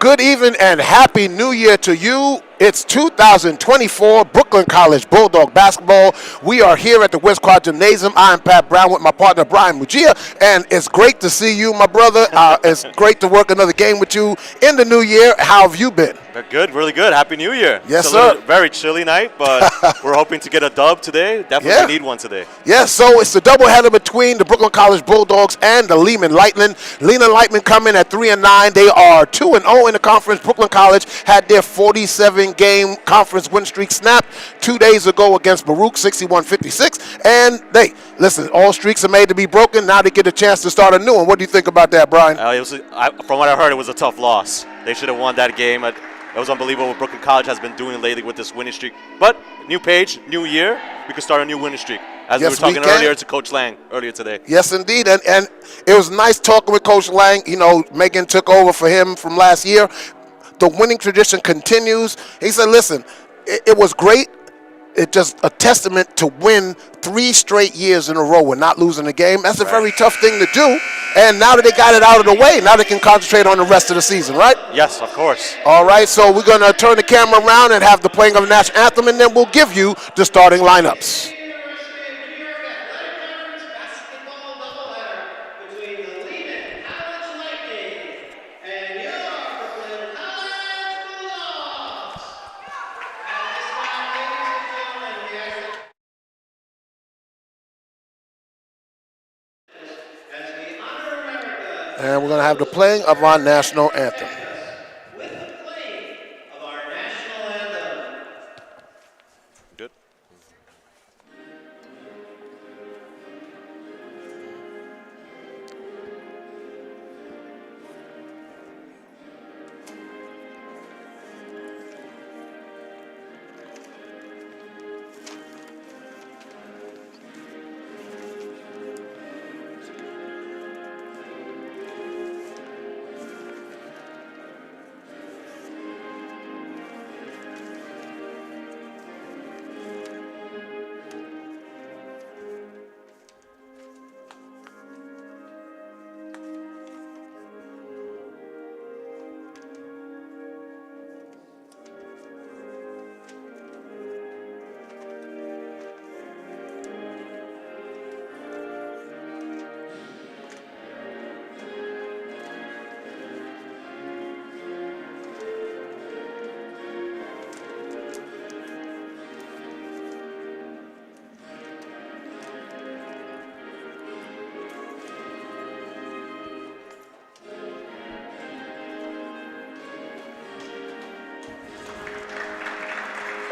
Good evening and Happy New Year to you. It's 2024 Brooklyn College Bulldog basketball. We are here at the Gymnasium. I'm Pat Brown with my partner Brian Mujia, and it's great to see you, my brother. It's great to work another game with you in the new year. How have you been? Good, really good. Happy New Year. Yes, it's sir. Very chilly night, but we're hoping to get a dub today. Definitely need one today. Yeah, so it's the doubleheader between the Brooklyn College Bulldogs and the Lehman Lightning. Lehman Lightning come in at 3-9. They are 2-0 in the conference. Brooklyn College had their 47-game conference win streak snapped 2 days ago against Baruch, 61-56. And listen, all streaks are made to be broken. Now they get a chance to start a new one. What do you think about that, Brian? From what I heard, it was a tough loss. They should have won that game. It was unbelievable what Brooklyn College has been doing lately with this winning streak. But new page, new year, we could start a new winning streak. As we were talking earlier to Coach Lang earlier today. Yes, indeed. And it was nice talking with Coach Lang. You know, Megan took over for him from last year. The winning tradition continues. He said, listen, it was great. It's just a testament to win 3 straight years in a row and not losing a game. That's a very tough thing to do. And now that they got it out of the way, now they can concentrate on the rest of the season, right? Yes, of course. All right, so we're going to turn the camera around and have the playing of the national anthem, and then we'll give you the starting lineups. And we're going to have the playing of our national anthem. Good.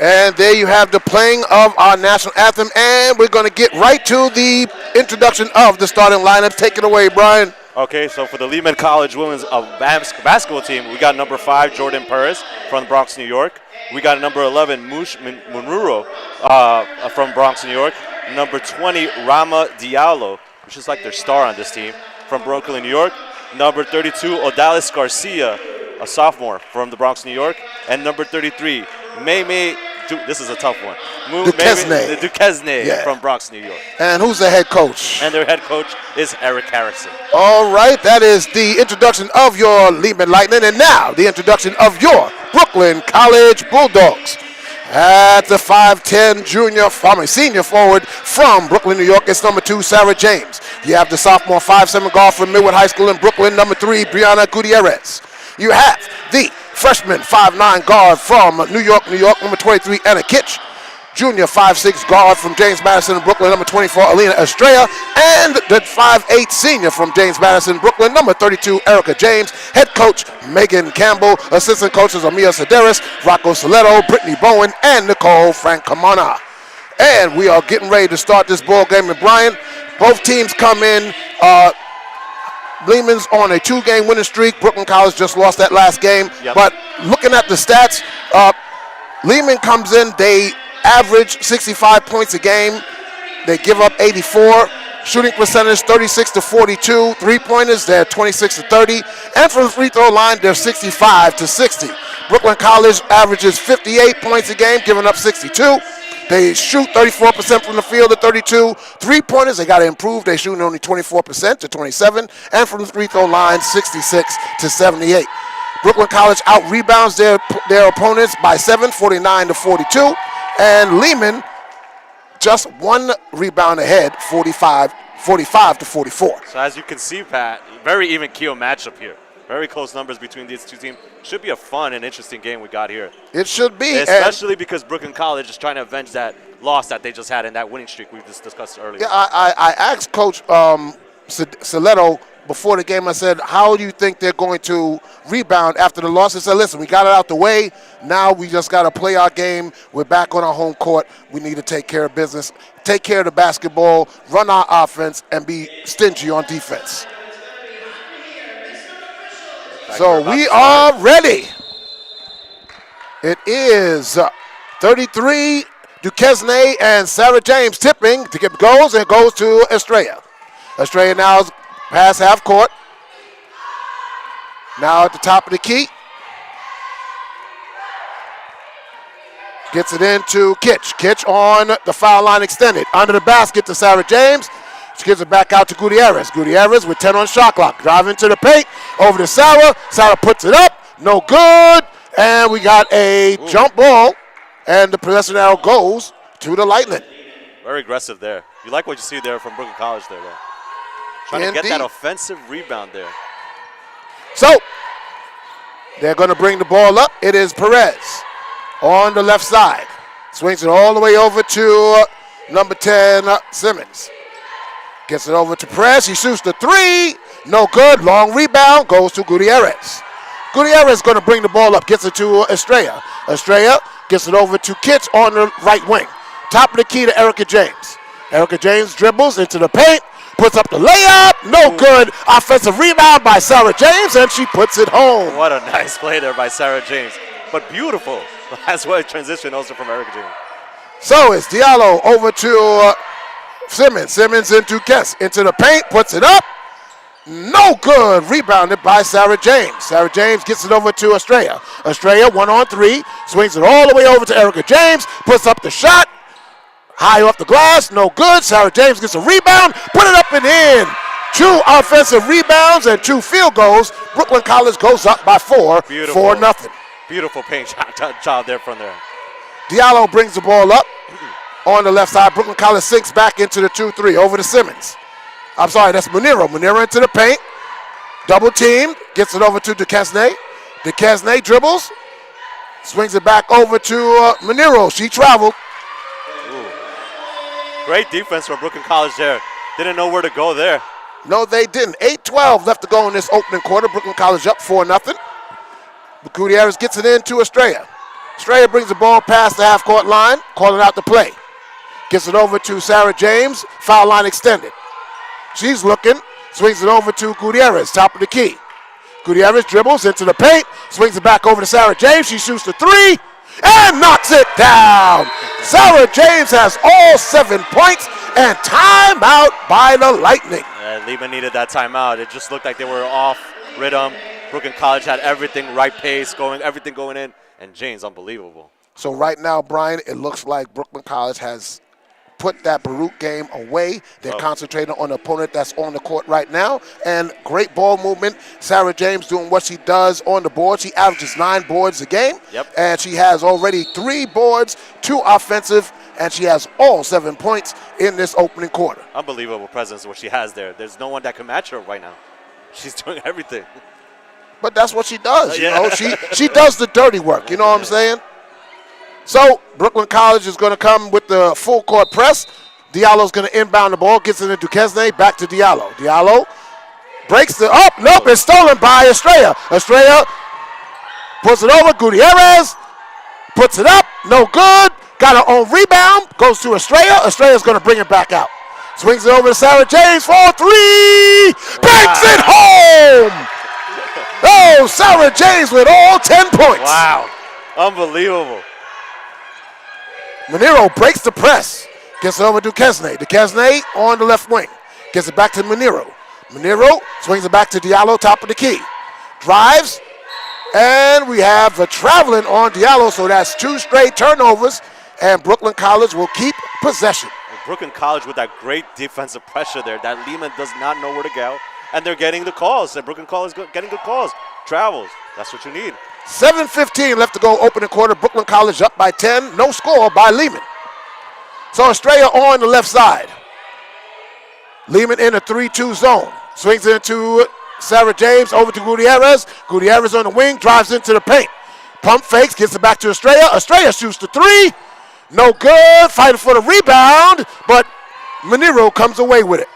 And there you have the playing of our national anthem, and we're going to get right to the introduction of the starting lineup. Take it away, Brian. Okay, so for the Lehman College women's basketball team, we got number 5, Jordan Perez from the Bronx, New York. We got number 11, Mush Munuro from Bronx, New York. Number 20, Rama Diallo, which is like their star on this team, from Brooklyn, New York. Number 32, Odalis Garcia, a sophomore from the Bronx, New York. And number 33, May. This is a tough one. Duquesne from Bronx, New York. And who's the head coach? And their head coach is Eric Harrison. All right, that is the introduction of your Lehman Lightning, and now the introduction of your Brooklyn College Bulldogs. At the 5'10" senior forward from Brooklyn, New York, it's number 2, Sarah James. You have the sophomore 5'7" guard from Midwood High School in Brooklyn, number 3, Brianna Gutierrez. You have the freshman 5'9" guard from New York, number 23, Anna Kitch. Junior 5'6" guard from James Madison in Brooklyn, number 24, Alina Estrella. And the 5'8" senior from James Madison, Brooklyn, number 32, Erica James. Head coach, Megan Campbell. Assistant coaches, Amia Sedaris, Rocco Soletto, Brittany Bowen, and Nicole Francomana. And we are getting ready to start this ball game. And Brian, both teams come in. Lehman's on a 2-game winning streak. Brooklyn College just lost that last game. Yep. But looking at the stats, Lehman comes in, they average 65 points a game. They give up 84. Shooting percentage 36-42. 3-pointers, they're 26-30. And from the free throw line, they're 65-60. Brooklyn College averages 58 points a game, giving up 62. They shoot 34% from the field at 32. 3-pointers, they got to improve. They shoot only 24% to 27. And from the free throw line, 66-78. Brooklyn College out-rebounds their opponents by 7, 49-42. And Lehman just one rebound ahead, 45-44. So as you can see, Pat, very even keel matchup here. Very close numbers between these two teams. Should be a fun and interesting game we got here. It should be. Especially because Brooklyn College is trying to avenge that loss that they just had in that winning streak we just discussed earlier. Yeah, I asked Coach Saletto before the game, I said, how do you think they're going to rebound after the loss? He said, listen, we got it out the way. Now we just got to play our game. We're back on our home court. We need to take care of business, take care of the basketball, run our offense, and be stingy on defense. So we are ready. It is 33, Duquesne and Sarah James tipping to get goals, and it goes to Estrella. Estrella now past half court. Now at the top of the key. Gets it into Kitch. Kitch on the foul line extended. Under the basket to Sarah James. She gives it back out to Gutierrez. Gutierrez with 10 on shot clock. Driving to the paint. Over to Sarah. Sarah puts it up. No good. And we got a jump ball. And the possession arrow goes to the Lightning. Very aggressive there. You like what you see there from Brooklyn College there, though. Trying to get that offensive rebound there. So, they're going to bring the ball up. It is Perez on the left side. Swings it all the way over to number 10, Simmons. Gets it over to Perez. He shoots the three. No good. Long rebound goes to Gutierrez. Gutierrez is going to bring the ball up. Gets it to Estrella. Estrella gets it over to Kitch on the right wing. Top of the key to Erica James. Erica James dribbles into the paint. Puts up the layup. No good. Offensive rebound by Sarah James, and she puts it home. What a nice play there by Sarah James. But beautiful. That's what a transition also from Erica James. So it's Diallo over to Simmons. Simmons into Kess. Into the paint. Puts it up. No good. Rebounded by Sarah James. Sarah James gets it over to Estrella. Estrella 1-on-3. Swings it all the way over to Erica James. Puts up the shot. High off the glass, no good. Sarah James gets a rebound, put it up and in. 2 offensive rebounds and 2 field goals. Brooklyn College goes up by 4, 4-0. Beautiful paint job there from there. Diallo brings the ball up on the left side. Brooklyn College sinks back into the 2-3 over to Simmons. I'm sorry, that's Muniro. Muniro into the paint. Double teamed, gets it over to Duquesne. Duquesne dribbles, swings it back over to Muniro. She traveled. Great defense from Brooklyn College there. Didn't know where to go there. No, they didn't. 8-12 left to go in this opening quarter. Brooklyn College up 4-0. Gutierrez gets it in to Estrella. Estrella brings the ball past the half-court line, calling out the play. Gets it over to Sarah James, foul line extended. She's looking, swings it over to Gutierrez, top of the key. Gutierrez dribbles into the paint, swings it back over to Sarah James. She shoots the three. And knocks it down. Sarah James has all 7 points and timeout by the Lightning. Lehman needed that timeout. It just looked like they were off rhythm. Brooklyn College had everything right pace, everything going in, and James, unbelievable. So right now, Brian, it looks like Brooklyn College has put that Baruch game away. They're concentrating on the opponent that's on the court right now. And great ball movement. Sarah James doing what she does on the board. She averages 9 boards a game. Yep. And she has already 3 boards, 2 offensive, and she has all 7 points in this opening quarter. Unbelievable presence what she has there. There's no one that can match her right now. She's doing everything. But that's what she does, you know. She does the dirty work, you know what I'm saying? So Brooklyn College is going to come with the full court press. Diallo's going to inbound the ball, gets it into Duquesne, back to Diallo. Diallo breaks the up. Nope, it's stolen by Estrella. Estrella puts it over. Gutierrez puts it up. No good. Got her own rebound. Goes to Estrella. Estrella's going to bring it back out. Swings it over to Sarah James for 3. Banks it home. Oh, Sarah James with all 10 points. Wow. Unbelievable. Muniro breaks the press. Gets it over to Duquesne. Duquesne on the left wing. Gets it back to Muniro. Muniro swings it back to Diallo, top of the key. Drives. And we have the traveling on Diallo, so that's 2 straight turnovers. And Brooklyn College will keep possession. Brooklyn College with that great defensive pressure there. That Lehman does not know where to go. And they're getting the calls. And Brooklyn College is getting good calls. travels. That's what you need. 7:15 left to go, opening quarter. Brooklyn College up by 10. No score by Lehman. So Estrella on the left side. Lehman in a 3-2 zone. Swings it into Sarah James, over to Gutierrez. Gutierrez on the wing, drives into the paint. Pump fakes, gets it back to Estrella. Estrella shoots the three. No good. Fighting for the rebound, but Manero comes away with it.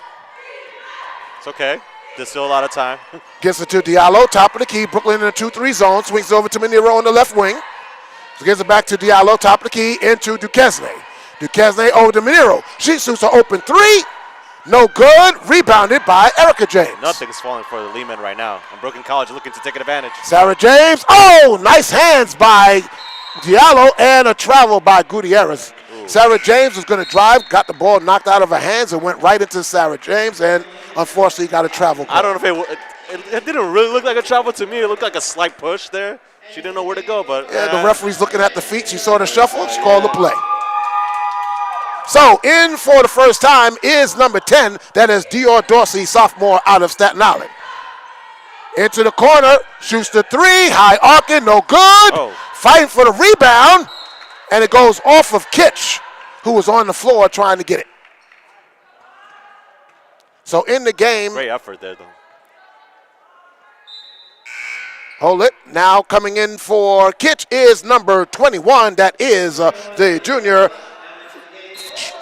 It's okay. There's still a lot of time. Gets it to Diallo, top of the key. Brooklyn in a 2-3 zone. Swings over to Manero on the left wing. So gives it back to Diallo, top of the key, into Duquesne. Duquesne over to Manero. She shoots an open three. No good. Rebounded by Erica James. Nothing's falling for the Lehman right now. And Brooklyn College looking to take advantage. Sarah James. Oh, nice hands by Diallo and a travel by Gutierrez. Ooh. Sarah James was going to drive, got the ball knocked out of her hands and went right into Sarah James, and unfortunately got a travel call. I don't know if it didn't really look like a travel to me. It looked like a slight push there. She didn't know where to go, but yeah, the referee's looking at the feet. She saw the shuffle. She called the play. So in for the first time is number 10. That is Dior Dorsey, sophomore out of Staten Island. Into the corner, shoots the three, high arcing, no good. Oh. Fighting for the rebound, and it goes off of Kitch, who was on the floor trying to get it. So in the game. Great effort there, though. Hold it. Now coming in for Kitch is number 21. That is the junior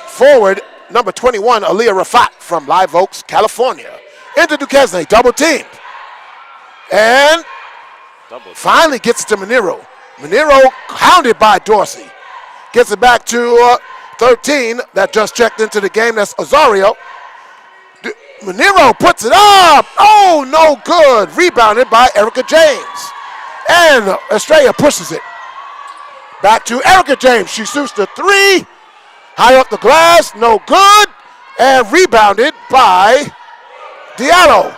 forward, number 21, Aaliyah Rafat from Live Oaks, California. Into Duquesne, double teamed. And finally gets it to Manero. Manero hounded by Dorsey. Gets it back to 13 that just checked into the game. That's Ozario. Manero puts it up. Oh, no good. Rebounded by Erica James. And Estrella pushes it. Back to Erica James. She shoots the three. High up the glass, no good, and rebounded by Diallo.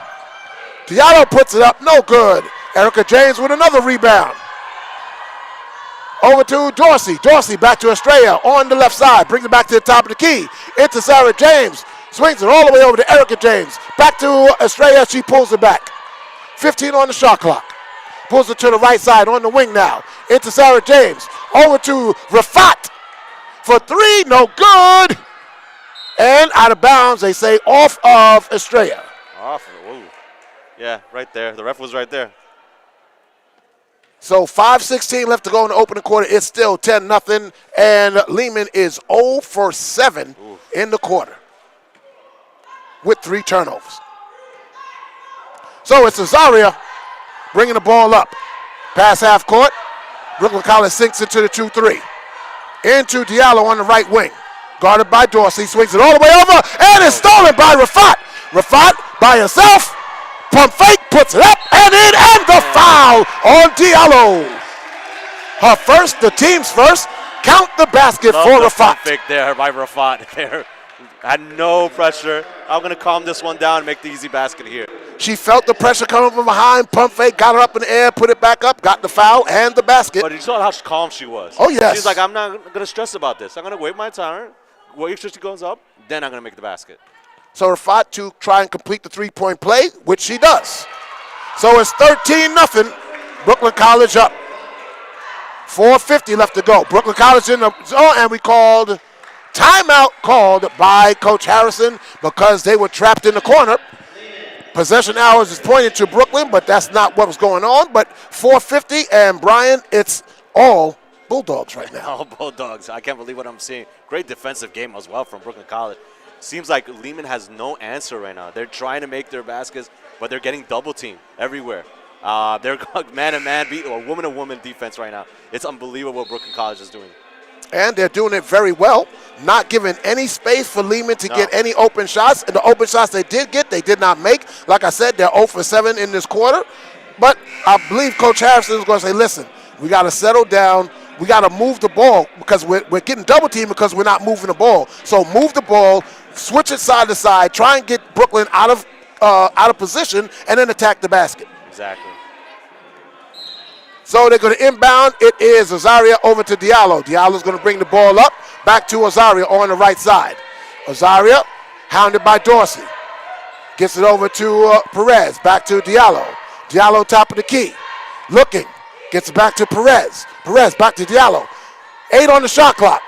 Diallo puts it up, no good. Erica James with another rebound. Over to Dorsey. Dorsey back to Estrella on the left side. Brings it back to the top of the key. Into Sarah James. Swings it all the way over to Erica James. Back to Estrella, she pulls it back. 15 on the shot clock. Pulls it to the right side on the wing now. Into Sarah James. Over to Rafat. For three, no good. And out of bounds, they say off of Estrella. Off, whoa. Yeah, right there. The ref was right there. So 5:16 left to go in the opening quarter. It's still 10-0, and Lehman is 0 for 7 in the quarter with 3 turnovers. So it's Azaria bringing the ball up. Pass half court. Brooklyn College sinks into the 2-3. Into Diallo on the right wing. Guarded by Dorsey. Swings it all the way over. And it's stolen by Rafat. Rafat by herself. Pump fake. Puts it up and in. And the foul on Diallo. Her first, the team's first. Count the basket for Rafat. Pump fake there by Rafat. There. Had no pressure. I'm going to calm this one down and make the easy basket here. She felt the pressure coming from behind. Pump fake, got her up in the air, put it back up, got the foul and the basket. But you saw how calm she was. Oh, yes. She's like, I'm not going to stress about this. I'm going to wait my time. Wait till she goes up. Then I'm going to make the basket. So Rafat to try and complete the three-point play, which she does. So it's 13-0. Brooklyn College up. 4:50 left to go. Brooklyn College in the zone, and we called timeout called by Coach Harrison because they were trapped in the corner. Possession hours is pointed to Brooklyn, but that's not what was going on. But 4:50, and Brian, it's all Bulldogs right now. All Bulldogs. I can't believe what I'm seeing. Great defensive game as well from Brooklyn College. Seems like Lehman has no answer right now. They're trying to make their baskets, but they're getting double teamed everywhere. They're man-to-man or woman-to-woman defense right now. It's unbelievable what Brooklyn College is doing. And they're doing it very well, not giving any space for Lehman to get any open shots. And the open shots they did get, they did not make. Like I said, they're 0 for 7 in this quarter. But I believe Coach Harrison is going to say, listen, we got to settle down. We got to move the ball because we're getting double teamed because we're not moving the ball. So move the ball, switch it side to side, try and get Brooklyn out of position, and then attack the basket. Exactly. So they're going to inbound. It is Azaria over to Diallo. Diallo's going to bring the ball up. Back to Azaria on the right side. Azaria, hounded by Dorsey. Gets it over to Perez. Back to Diallo. Diallo top of the key. Looking. Gets it back to Perez. Perez back to Diallo. 8 on the shot clock.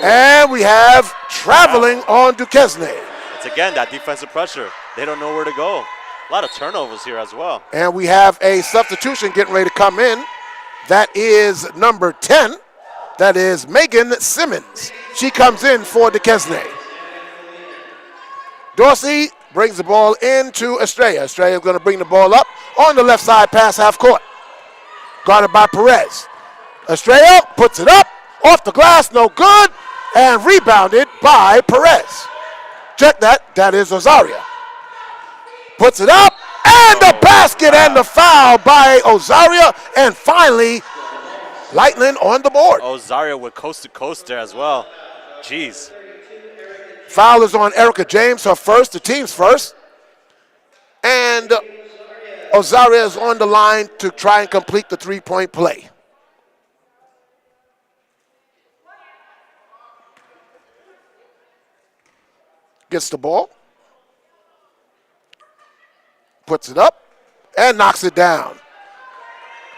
And we have traveling on Duquesne. It's again that defensive pressure. They don't know where to go. A lot of turnovers here as well. And we have a substitution getting ready to come in. That is number 10. That is Megan Simmons. She comes in for Duquesne. Dorsey brings the ball into Estrella. Estrella is going to bring the ball up on the left side past half court. Guarded by Perez. Estrella puts it up. Off the glass, no good. And rebounded by Perez. Check that. That is Ozaria. Puts it up. And the basket and the foul by Ozaria. And finally, Lightning on the board. Ozaria with coast to coast there as well. Jeez. Foul is on Erica James, her first, the team's first. And Ozaria is on the line to try and complete the three-point play. Gets the ball. Puts it up and knocks it down.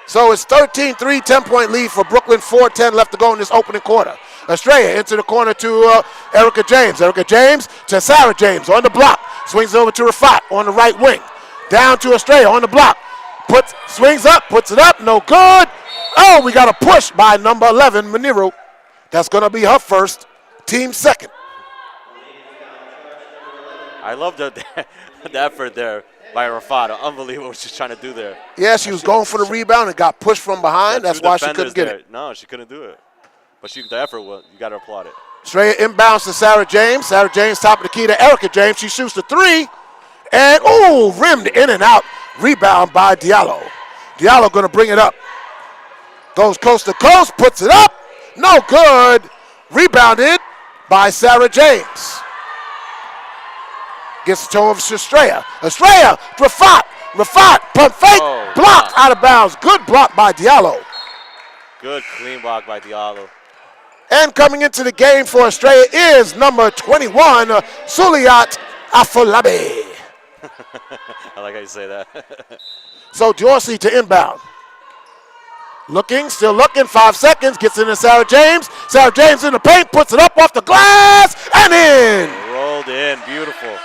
So it's 13-3, 10-point lead for Brooklyn, 4:10 left to go in this opening quarter. Estrella into the corner to Erica James. Erica James to Sarah James on the block. Swings over to Rafat on the right wing. Down to Estrella on the block. Swings up, puts it up, no good. Oh, we got a push by number 11, Maniru. That's going to be her first, team second. I love the effort there by Rafat. Unbelievable what she's trying to do there. Yeah, she was going for the rebound and got pushed from behind. That's why she couldn't get it. No, she couldn't do it. But the effort, you got to applaud it. Straight inbounds to Sarah James. Sarah James top of the key to Erica James. She shoots the three. And, ooh, rimmed in and out. Rebound by Diallo. Diallo going to bring it up. Goes coast to coast, puts it up. No good. Rebounded by Sarah James. Gets it over to Estrella. Estrella, Rafat, pump fake, blocked out of bounds. Good block by Diallo. Good clean block by Diallo. And coming into the game for Estrella is number 21, Suliat Afolabi. I like how you say that. So Dorsey to inbound. Looking, still looking, 5 seconds, gets into Sarah James. Sarah James in the paint, puts it up off the glass, and in. Rolled in, beautiful.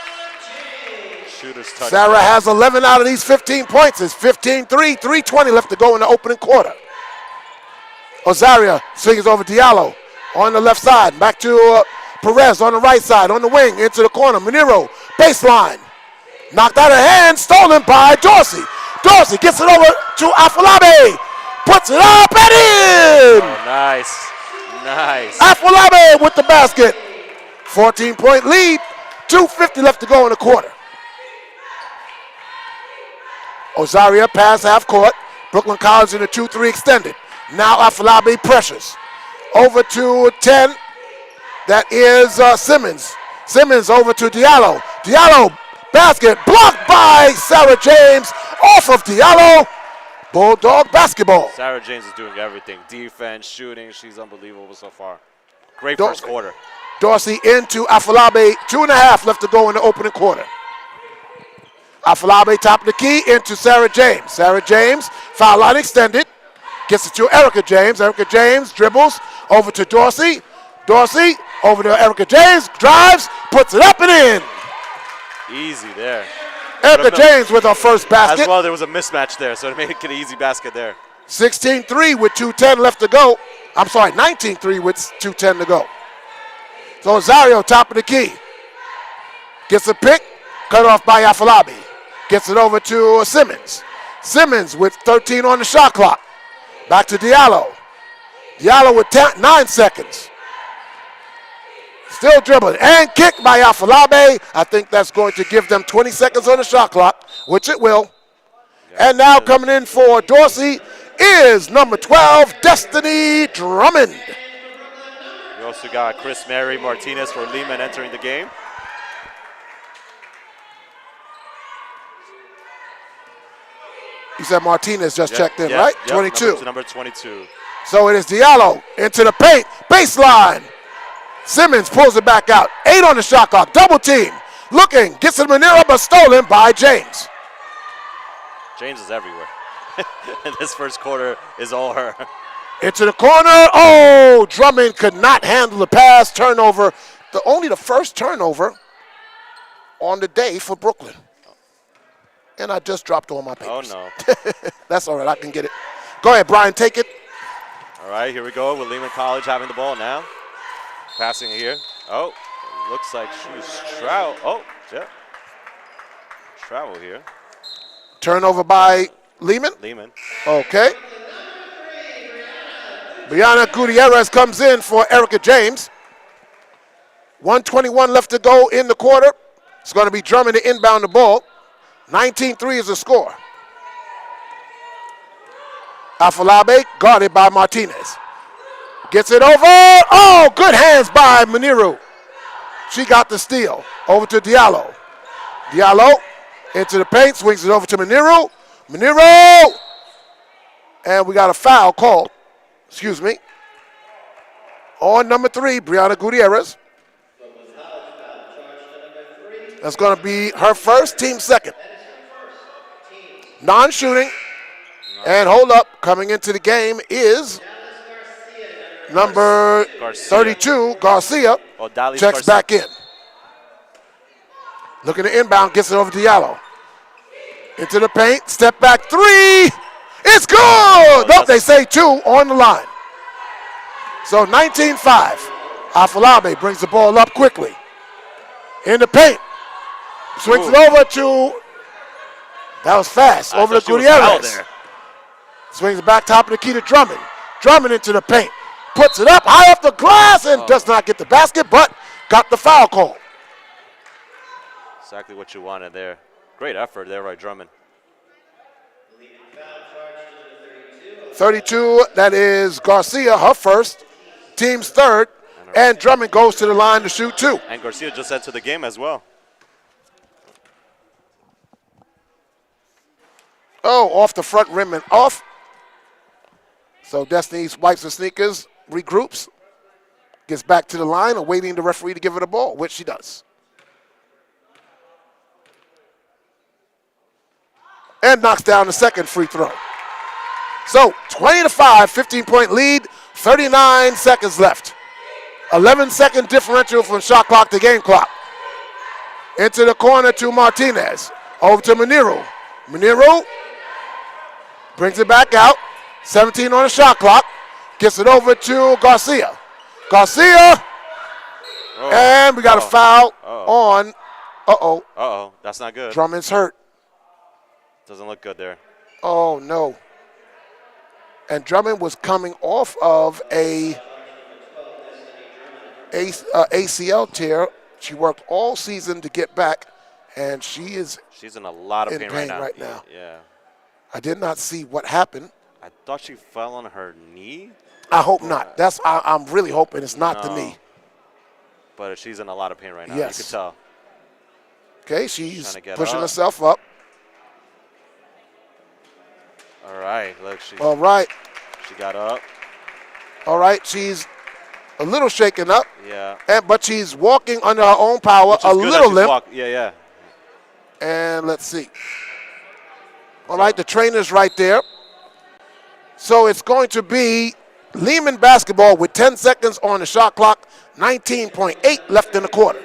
Shooter's touch. Sarah has 11 out of these 15 points. It's 15-3, 3:20 left to go in the opening quarter. Ozaria swings over Diallo on the left side. Back to Perez on the right side, on the wing, into the corner. Manero, baseline. Knocked out of hand, stolen by Dorsey. Dorsey gets it over to Afolabi. Puts it up and in. Oh, nice. Afolabi with the basket. 14-point lead. 2:50 left to go in the quarter. Ozaria pass half court. Brooklyn College in the 2-3 extended. Now Afolabi pressures. Over to 10. That is Simmons. Simmons over to Diallo. Diallo, basket blocked by Sarah James. Off of Diallo. Bulldog basketball. Sarah James is doing everything. Defense, shooting. She's unbelievable so far. Great first quarter. Dorsey into Afolabi. 2.5 left to go in the opening quarter. Afolabi top of the key into Sarah James. Sarah James, foul line extended. Gets it to Erica James. Erica James dribbles over to Dorsey. Dorsey over to Erica James. Drives, puts it up and in. Easy there. Erica James with her first basket. As well, there was a mismatch there, so it made it an easy basket there. 16-3 with 2:10 left to go. I'm sorry, 19-3 with 2:10 to go. So Ozario top of the key. Gets a pick, cut off by Afolabi. Gets it over to Simmons. Simmons with 13 on the shot clock. Back to Diallo. Diallo with 9 seconds. Still dribbling and kicked by Afolabi. I think that's going to give them 20 seconds on the shot clock, which it will. And now coming in for Dorsey is number 12, Destiny Drummond. We also got Chris Mary Martinez for Lehman entering the game. You said Martinez just checked in, right? 22. Number 22. So it is Diallo into the paint, baseline. Simmons pulls it back out. 8 on the shot clock, double team. Looking, gets it to Manero, but stolen by James. James is everywhere. And this first quarter is all her. Into the corner. Oh, Drummond could not handle the pass. Turnover. Only the first turnover on the day for Brooklyn. And I just dropped all my papers. Oh, no. That's all right. I can get it. Go ahead, Brian. Take it. All right, here we go with Lehman College having the ball now. Passing it here. Oh, looks like she was travel. Oh, yeah. Travel here. Turnover by Lehman. Lehman. Okay. Brianna Gutierrez comes in for Erica James. 1:21 left to go in the quarter. It's going to be Drummond to inbound the ball. 19-3 is the score. Afolabi guarded by Martinez. Gets it over. Oh, good hands by Muniru. She got the steal. Over to Diallo. Diallo into the paint, swings it over to Muniru. Muniru! And we got a foul called. Excuse me. On number 3, Brianna Gutierrez. That's going to be her first, team second. Non-shooting. And hold up, coming into the game is number 32, Garcia. Checks back in. Looking to inbound, gets it over to Diallo. Into the paint, step back 3. It's good! Nope, they say 2 on the line. So 19-5. Afolabi brings the ball up quickly. In the paint. Swings it over to, that was fast, over to Gutierrez. Swings it back top of the key to Drummond. Drummond into the paint. Puts it up high off the glass and does not get the basket, but got the foul call. Exactly what you wanted there. Great effort there by Drummond. 32, that is Garcia, her first. Team's third. And Drummond goes to the line to shoot 2. And Garcia just entered the game as well. Oh, off the front rim and off. So Destiny wipes her sneakers, regroups, gets back to the line, awaiting the referee to give her the ball, which she does. And knocks down the second free throw. So 20-5, 15-point lead, 39 seconds left. 11-second differential from shot clock to game clock. Into the corner to Martinez. Over to Muniru. Muniru brings it back out. 17 on the shot clock. Gets it over to Garcia. Garcia. And we got a foul on. Uh-oh. That's not good. Drummond's hurt. Doesn't look good there. Oh, no. And Drummond was coming off of a ACL tear. She worked all season to get back, and she's in a lot of pain right now. Yeah. I did not see what happened. I thought she fell on her knee. I hope not. I'm really hoping it's not the knee. But she's in a lot of pain right now. Yes. You can tell. Okay, she's pushing herself up. All right, look. All right. She got up. All right, she's a little shaken up. Yeah. But she's walking under her own power, a little limp. Yeah. And let's see. All right, the trainer's right there. So it's going to be Lehman basketball with 10 seconds on the shot clock, 19.8 left in the quarter.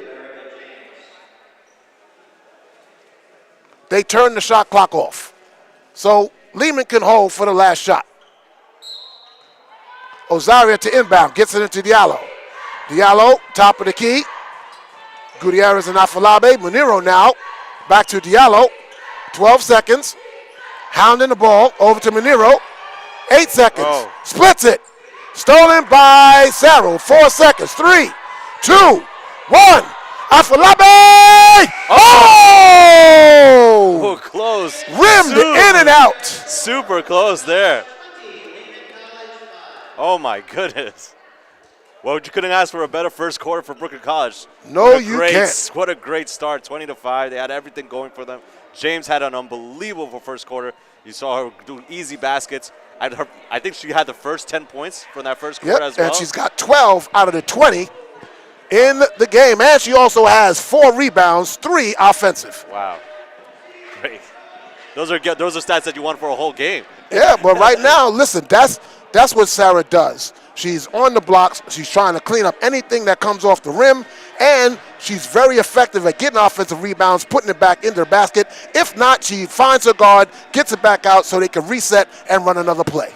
They turn the shot clock off. So Lehman can hold for the last shot. Ozaria to inbound, gets it into Diallo. Diallo, top of the key. Gutierrez and Afolabi. Muniru now, back to Diallo. 12 seconds. Hounding the ball, over to Muniru. 8 seconds. Splits it. Stolen by Sarrell. 4 seconds. 3, 2, 1. Afolabi! Oh! Close. Rimmed in and out. Super close there. Oh, my goodness. Well, you couldn't ask for a better first quarter for Brooklyn College. No, you can't. What a great start, 20-5. They had everything going for them. James had an unbelievable first quarter. You saw her do easy baskets. I think she had the first 10 points from that first quarter as well. And she's got 12 out of the 20 in the game. And she also has 4 rebounds, 3 offensive. Wow. Great. Those are stats that you want for a whole game. Yeah, but right now, listen, that's what Sarah does. She's on the blocks. She's trying to clean up anything that comes off the rim, and she's very effective at getting offensive rebounds, putting it back in their basket. If not, she finds her guard, gets it back out so they can reset and run another play.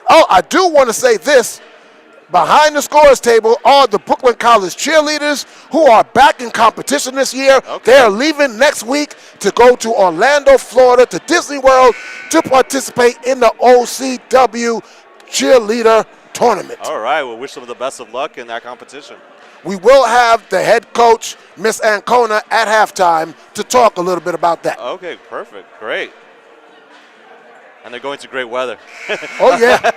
Oh, I do want to say this. Behind the scores table are the Brooklyn College cheerleaders who are back in competition this year. Okay. They're leaving next week to go to Orlando, Florida, to Disney World to participate in the OCW cheerleader tournament. All right, we'll wish them the best of luck in that competition. We will have the head coach, Miss Ancona, at halftime to talk a little bit about that. Okay, perfect, great. And they're going to great weather. Oh, yeah.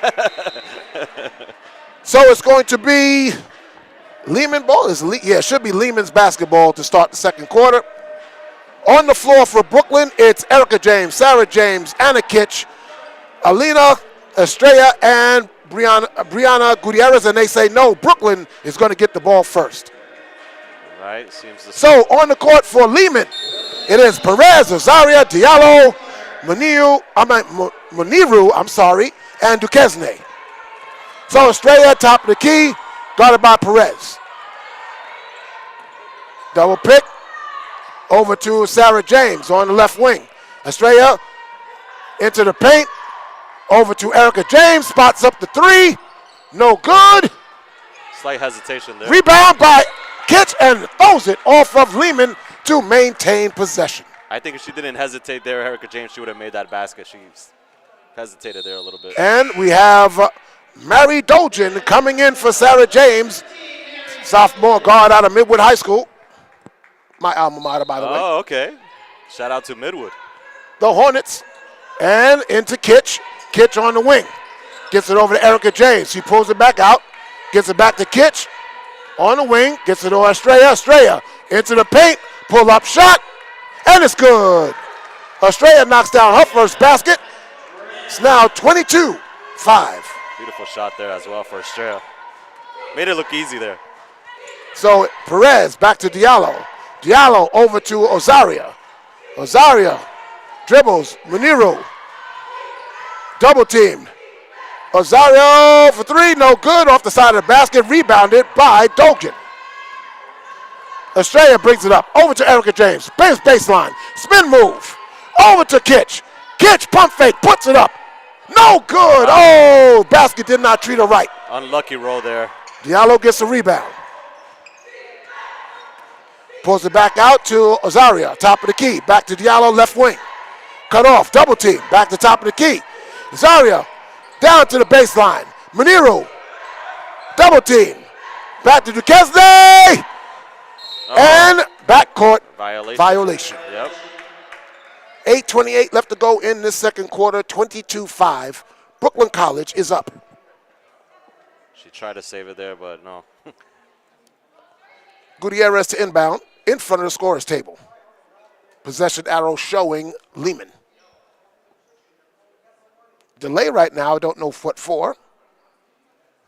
So it's going to be Lehman ball. It should be Lehman's basketball to start the second quarter. On the floor for Brooklyn, it's Erica James, Sarah James, Anna Kitch, Alina Estrella, and Brianna Gutierrez, and they say no, Brooklyn is going to get the ball first. Right, seems the So on the court for Lehman, it is Perez, Azaria, Diallo, Muniru, and Duquesne. So Estrella, top of the key, guarded by Perez. Double pick over to Sarah James on the left wing. Estrella into the paint, over to Erica James, spots up the three, no good. slight hesitation there. Rebound by Kitch and throws it off of Lehman to maintain possession. I think if she didn't hesitate there, Erica James, she would have made that basket. She hesitated there a little bit. And we have Mary Dolgen coming in for Sarah James, sophomore guard out of Midwood High School. My alma mater, by the way. Oh, okay. Shout out to Midwood. The Hornets. And into Kitch. Kitch on the wing. Gets it over to Erica James. She pulls it back out. Gets it back to Kitch. On the wing. Gets it over Estrella. Estrella into the paint. Pull up shot. And it's good. Estrella knocks down her first basket. It's now 22-5. Beautiful shot there as well for Estrella. Made it look easy there. So Perez back to Diallo. Diallo over to Ozaria. Ozaria dribbles. Muniru. Double teamed. Ozario for three. No good. Off the side of the basket. Rebounded by Dolgen. Estrella brings it up. Over to Erica James. Baseline. Spin move. Over to Kitch. Kitch pump fake. Puts it up. No good. Oh, basket did not treat her right. Unlucky roll there. Diallo gets the rebound. Pulls it back out to Ozaria. Top of the key. Back to Diallo, left wing. Cut off. Double team. Back to top of the key. Ozaria down to the baseline. Muniru. Double team. Back to Duquesne. And backcourt violation. Yep. 8:28 left to go in this second quarter. 22-5. Brooklyn College is up. She tried to save it there, but no. Gutierrez to inbound in front of the scorer's table. Possession arrow showing Lehman. Delay right now. I don't know what for.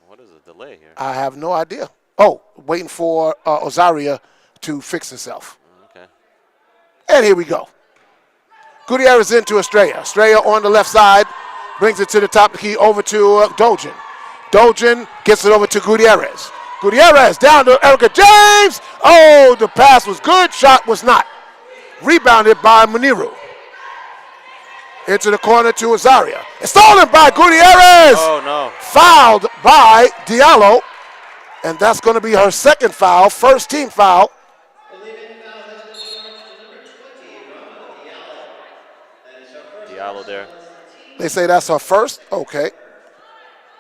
What is the delay here? I have no idea. Oh, waiting for Ozaria to fix herself. Okay. And here we go. Gutierrez into Estrella. Estrella on the left side. Brings it to the top of the key over to Dolgen. Dolgen gets it over to Gutierrez. Gutierrez down to Erica James. Oh, the pass was good. Shot was not. Rebounded by Muniru. Into the corner to Azaria. It's stolen by Gutierrez. Oh, no. Fouled by Diallo. And that's going to be her second foul, first team foul. Diallo there. They say that's her first? Okay.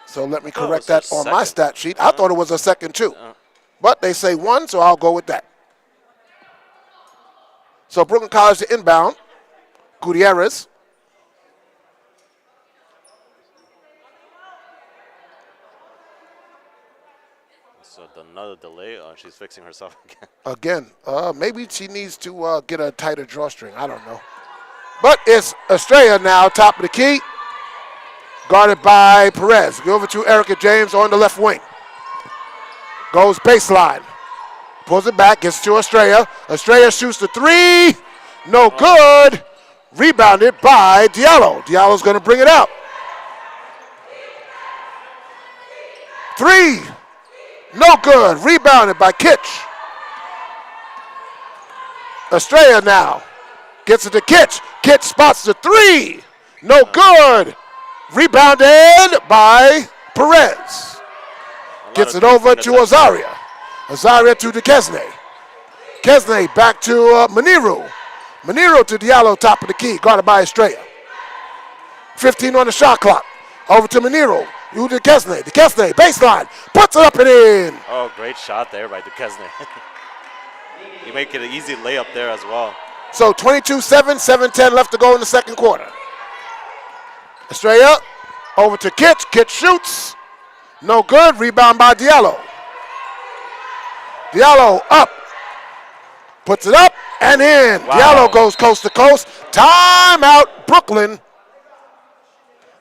So let me correct that on my stat sheet. I thought it was a second too. But they say one, so I'll go with that. So Brooklyn College to inbound. Gutierrez. So another delay. Oh, she's fixing herself again. Maybe she needs to get a tighter drawstring. I don't know. But it's Estrella now, top of the key. Guarded by Perez. Go over to Erica James on the left wing. Goes baseline. Pulls it back, gets to Estrella. Estrella shoots the three. No good. Rebounded by Diallo. Diallo's going to bring it out. 3. No good. Rebounded by Kitch. Estrella now gets it to Kitch. Kitch spots the 3. No good. Rebounded by Perez. Gets it over to Azaria. Azaria to Duquesne. Duquesne back to Maniru. Maniru to Diallo, top of the key, guarded by Estrella. 15 on the shot clock. Over to Maniru. You Duquesne. Duquesne, baseline. Puts it up and in. Oh, great shot there by Duquesne. You make it an easy layup there as well. So 22-7, 7-10 left to go in the second quarter. Estrella over to Kitch. Kitch shoots. No good. Rebound by Diallo. Diallo up. Puts it up and in. Wow. Diallo goes coast to coast. Timeout, Brooklyn.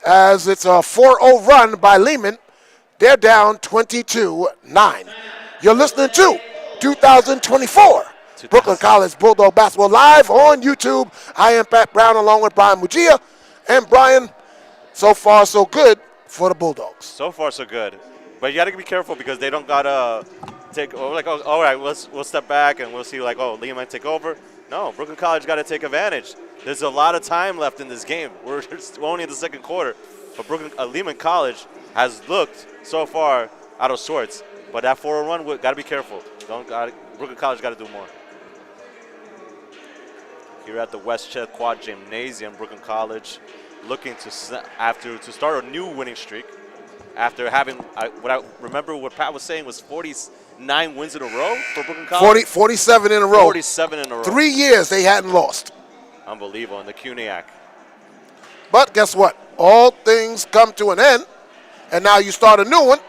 As it's a 4-0 run by Lehman. They're down 22-9. You're listening to 2024 Brooklyn College Bulldog Basketball live on YouTube. I am Pat Brown along with Brian Mujia. And Brian, so far so good for the Bulldogs. So far so good. But you got to be careful because they don't got to take, like, oh, all right, we'll step back and we'll see, like, oh, Lehman might take over. No, Brooklyn College got to take advantage. There's a lot of time left in this game. We're only in the second quarter. But Lehman College has looked so far out of sorts. But that 4-0 run, got to be careful. Brooklyn College got to do more. Here at the West Quad Gymnasium, Brooklyn College looking to start a new winning streak after having what I remember what Pat was saying was 49 wins in a row for Brooklyn College. 47 in a row. 47 in a row. 3 years they hadn't lost. Unbelievable in the CUNYAC. But guess what? All things come to an end, and now you start a new one.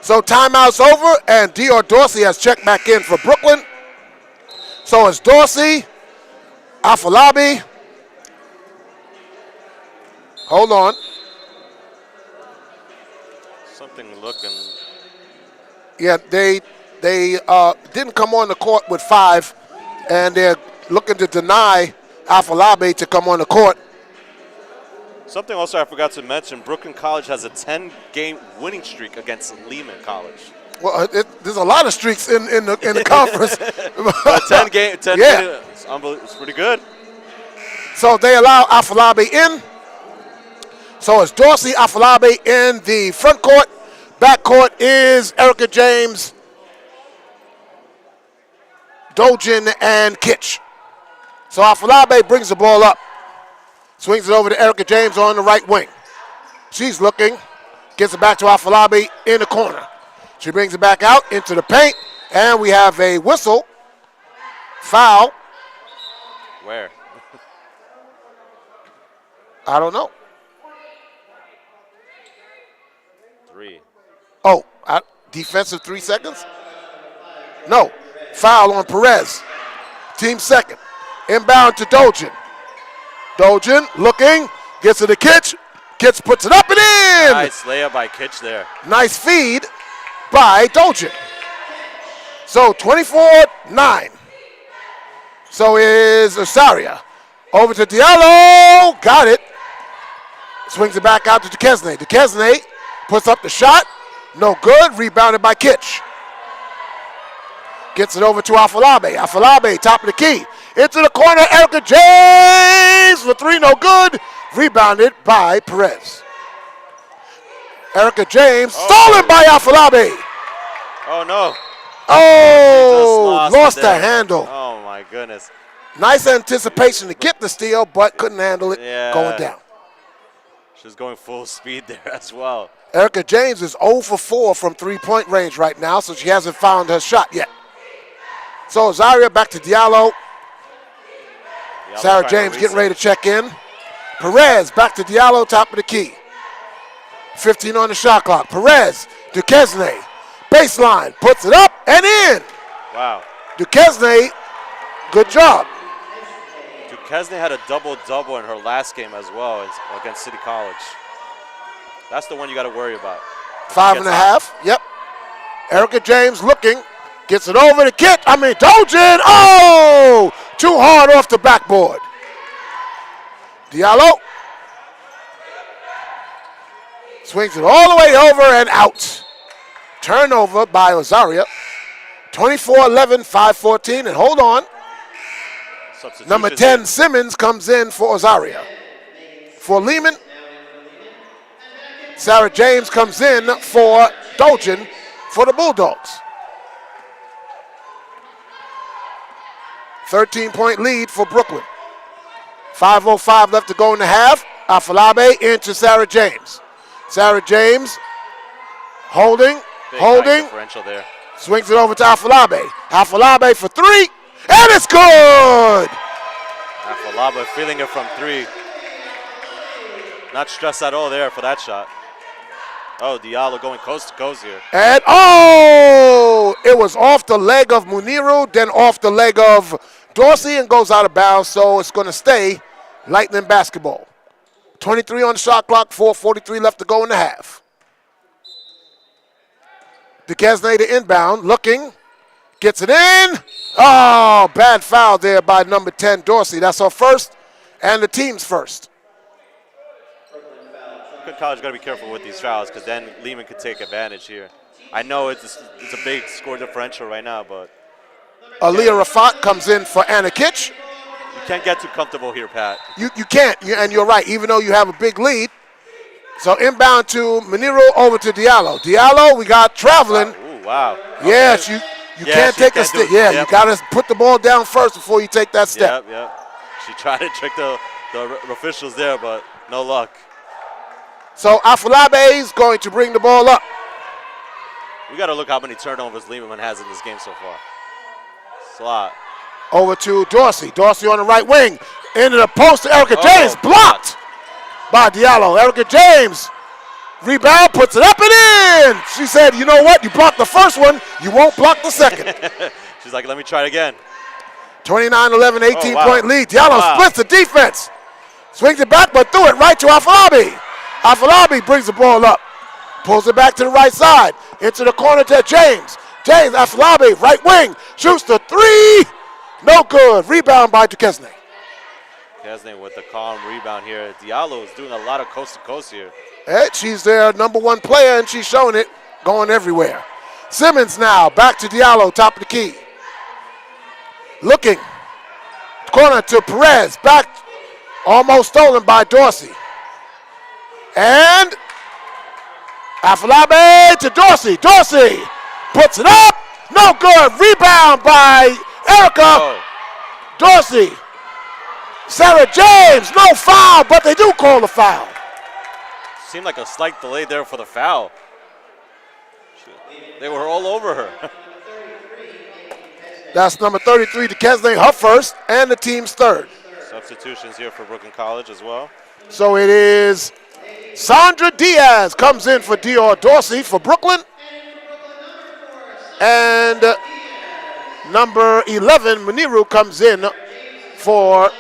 So timeout's over, and Dior Dorsey has checked back in for Brooklyn. So it's Dorsey, Afalabi. Hold on. Something looking. Yeah, they didn't come on the court with 5, and they're looking to deny Afalabi to come on the court. Something also I forgot to mention, Brooklyn College has a 10-game winning streak against Lehman College. Well, there's a lot of streaks in the conference. But 10 games, yeah. It's pretty good. So they allow Afalabi in. So it's Dorsey, Afalabi in the front court. Back court is Erica James, Dojin, and Kitch. So Afalabi brings the ball up. Swings it over to Erica James on the right wing. She's looking. Gets it back to Afalabi in the corner. She brings it back out into the paint. And we have a whistle. Foul. Where? I don't know. 3. Oh, defensive 3 seconds? No. Foul on Perez. Team second. Inbound to Dojin. Dojin looking. Gets it to Kitch. Kitch puts it up and in. Nice layup by Kitch there. Nice feed by Dojin. So 24-9. So is Osaria. Over to Diallo. Got it. Swings it back out to Duquesne. Duquesne puts up the shot. No good. Rebounded by Kitch. Gets it over to Afalabi. Afalabi, top of the key. Into the corner. Erica James for 3. No good. Rebounded by Perez. Erica James. Stolen by Afalabi. Oh, no. Oh, lost the handle. Oh, my goodness. Nice anticipation to get the steal, but couldn't handle it going down. She's going full speed there as well. Erica James is 0 for 4 from three-point range right now, so she hasn't found her shot yet. So Zaria back to Diallo. Sarah James getting ready to check in. Perez back to Diallo, top of the key. 15 on the shot clock. Perez, Duquesne, baseline, puts it up and in. Wow. Duquesne, good job. Duquesne had a double-double in her last game as well against City College. That's the one you got to worry about. 5.5, yep. Erica James looking, gets it over to Dojin. Oh, too hard off the backboard. Diallo swings it all the way over and out. Turnover by Azaria. 24-11, 5-14, and hold on. Number 10, Simmons, comes in for Azaria. For Lehman, Sarah James comes in for Dolgen for the Bulldogs. 13-point lead for Brooklyn. 5:05 left to go in the half. Afalabe into Sarah James. Sarah James holding. Differential there. Swings it over to Afalabe. Afalabe for three, and it's good! Afalabe feeling it from three. Not stressed at all there for that shot. Oh, Diallo going coast to coast here. And it was off the leg of Muniru, then off the leg of Dorsey, and goes out of bounds, so it's going to stay Lightning basketball. 23 on the shot clock, 4:43 left to go in the half. Duquesne to inbound, looking, gets it in. Oh, bad foul there by number 10, Dorsey. That's her first and the team's first. Brooklyn College got to be careful with these fouls because then Lehman could take advantage here. I know it's a big score differential right now, but Aaliyah Rafat comes in for Anna Kitch. you can't get too comfortable here, Pat. You can't, and you're right, even though you have a big lead. So inbound to Muniru, over to Diallo. Diallo, we got traveling. Ooh, wow. Yes, you can't take a step. Yeah, you got to put the ball down first before you take that step. Yep. She tried to trick the officials there, but no luck. So Afalabe is going to bring the ball up. We got to look how many turnovers Lehman has in this game so far. It's a lot. Over to Dorsey. Dorsey on the right wing. Into the post to Erica James. Blocked by Diallo. Erica James. Rebound, puts it up and in. She said, you know what? You blocked the first one. You won't block the second. She's like, let me try it again. 29-11, 18-point lead. Diallo splits the defense. Swings it back, but threw it right to Afalabi. Afalabi brings the ball up. Pulls it back to the right side. Into the corner to James. James, Afalabi, right wing. Shoots the three. No good. Rebound by Duquesne. Duquesne with the calm rebound here. Diallo is doing a lot of coast-to-coast here. She's their number one player, and she's showing it, going everywhere. Simmons now, back to Diallo, top of the key. Looking. Corner to Perez. Back, almost stolen by Dorsey. And Afalabe to Dorsey. Dorsey puts it up. No good. Rebound by Erica. Dorsey. Sarah James. No foul, but they do call the foul. Seemed like a slight delay there for the foul. They were all over her. That's number 33, Duquesne, her first, and the team's third. Substitutions here for Brooklyn College as well. So it is Sandra Diaz comes in for Dior Dorsey for Brooklyn. And number 11, Muniru, comes in for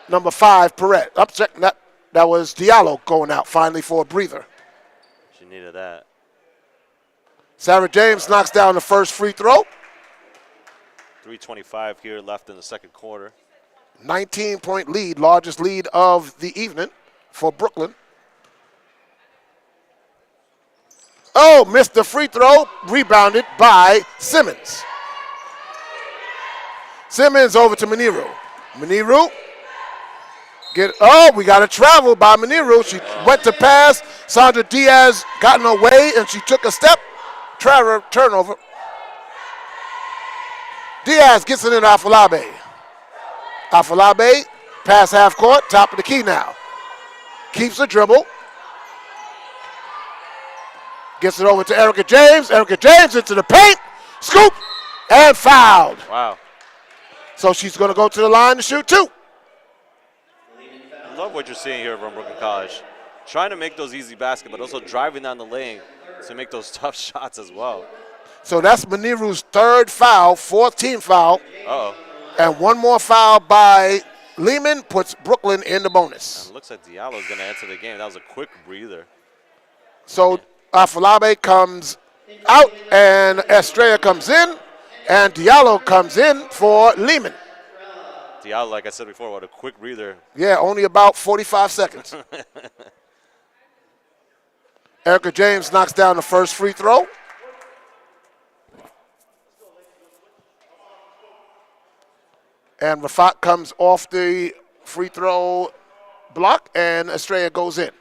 number 5, Perez. Upcheck that. That was Diallo going out finally for a breather. She needed that. Sarah James knocks down the first free throw. 3:25 here left in the second quarter. 19-point lead, largest lead of the evening for Brooklyn. Oh, missed the free throw, rebounded by Simmons. Simmons over to Muniru. Muniru. We got a travel by Muniru. She went to pass. Sandra Diaz got in her way, and she took a step. Turnover. Diaz gets it in Afalabe. Afalabe, pass half court, top of the key now. Keeps the dribble. Gets it over to Erica James. Erica James into the paint. Scoop, and fouled. Wow. So she's going to go to the line to shoot two. I love what you're seeing here from Brooklyn College. Trying to make those easy baskets, but also driving down the lane to make those tough shots as well. So that's Muniru's third foul, fourth team foul. Uh-oh. And one more foul by Lehman puts Brooklyn in the bonus. And it looks like Diallo's going to enter the game. That was a quick breather. So Afalabe comes out, and Estrella comes in, and Diallo comes in for Lehman. Diallo, like I said before, what a quick breather. Yeah, only about 45 seconds. Erica James knocks down the first free throw. And Rafat comes off the free throw block, and Estrella goes in.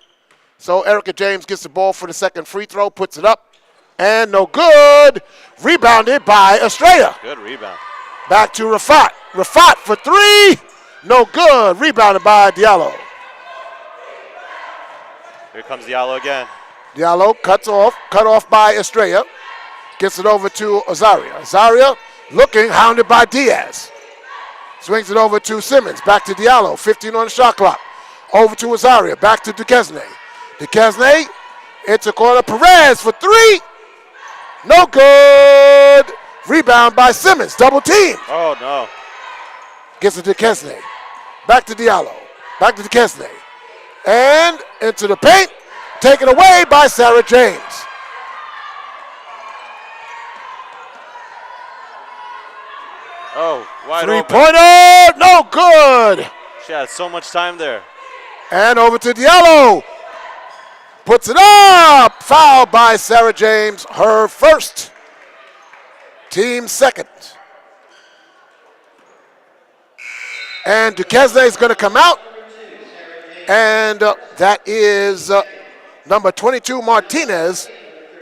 So Erica James gets the ball for the second free throw, puts it up, and no good. Rebounded by Estrella. Good rebound. Back to Rafat. Rafat for three. No good. Rebounded by Diallo. Here comes Diallo again. Diallo cut off by Estrella. Gets it over to Azaria. Azaria looking, hounded by Diaz. Swings it over to Simmons. Back to Diallo. 15 on the shot clock. Over to Azaria. Back to Duquesne. Duquesne into corner. Perez for three. No good. Rebound by Simmons. Double team. Oh, no. Gets it to Duquesne. Back to Diallo. Back to Duquesne. And into the paint. Taken away by Sarah James. Oh, wide open. Three-pointer. No good. She had so much time there. And over to Diallo. Puts it up. Foul by Sarah James. Her first. Team second. And Duquesne is going to come out. And that is number 22, Martinez.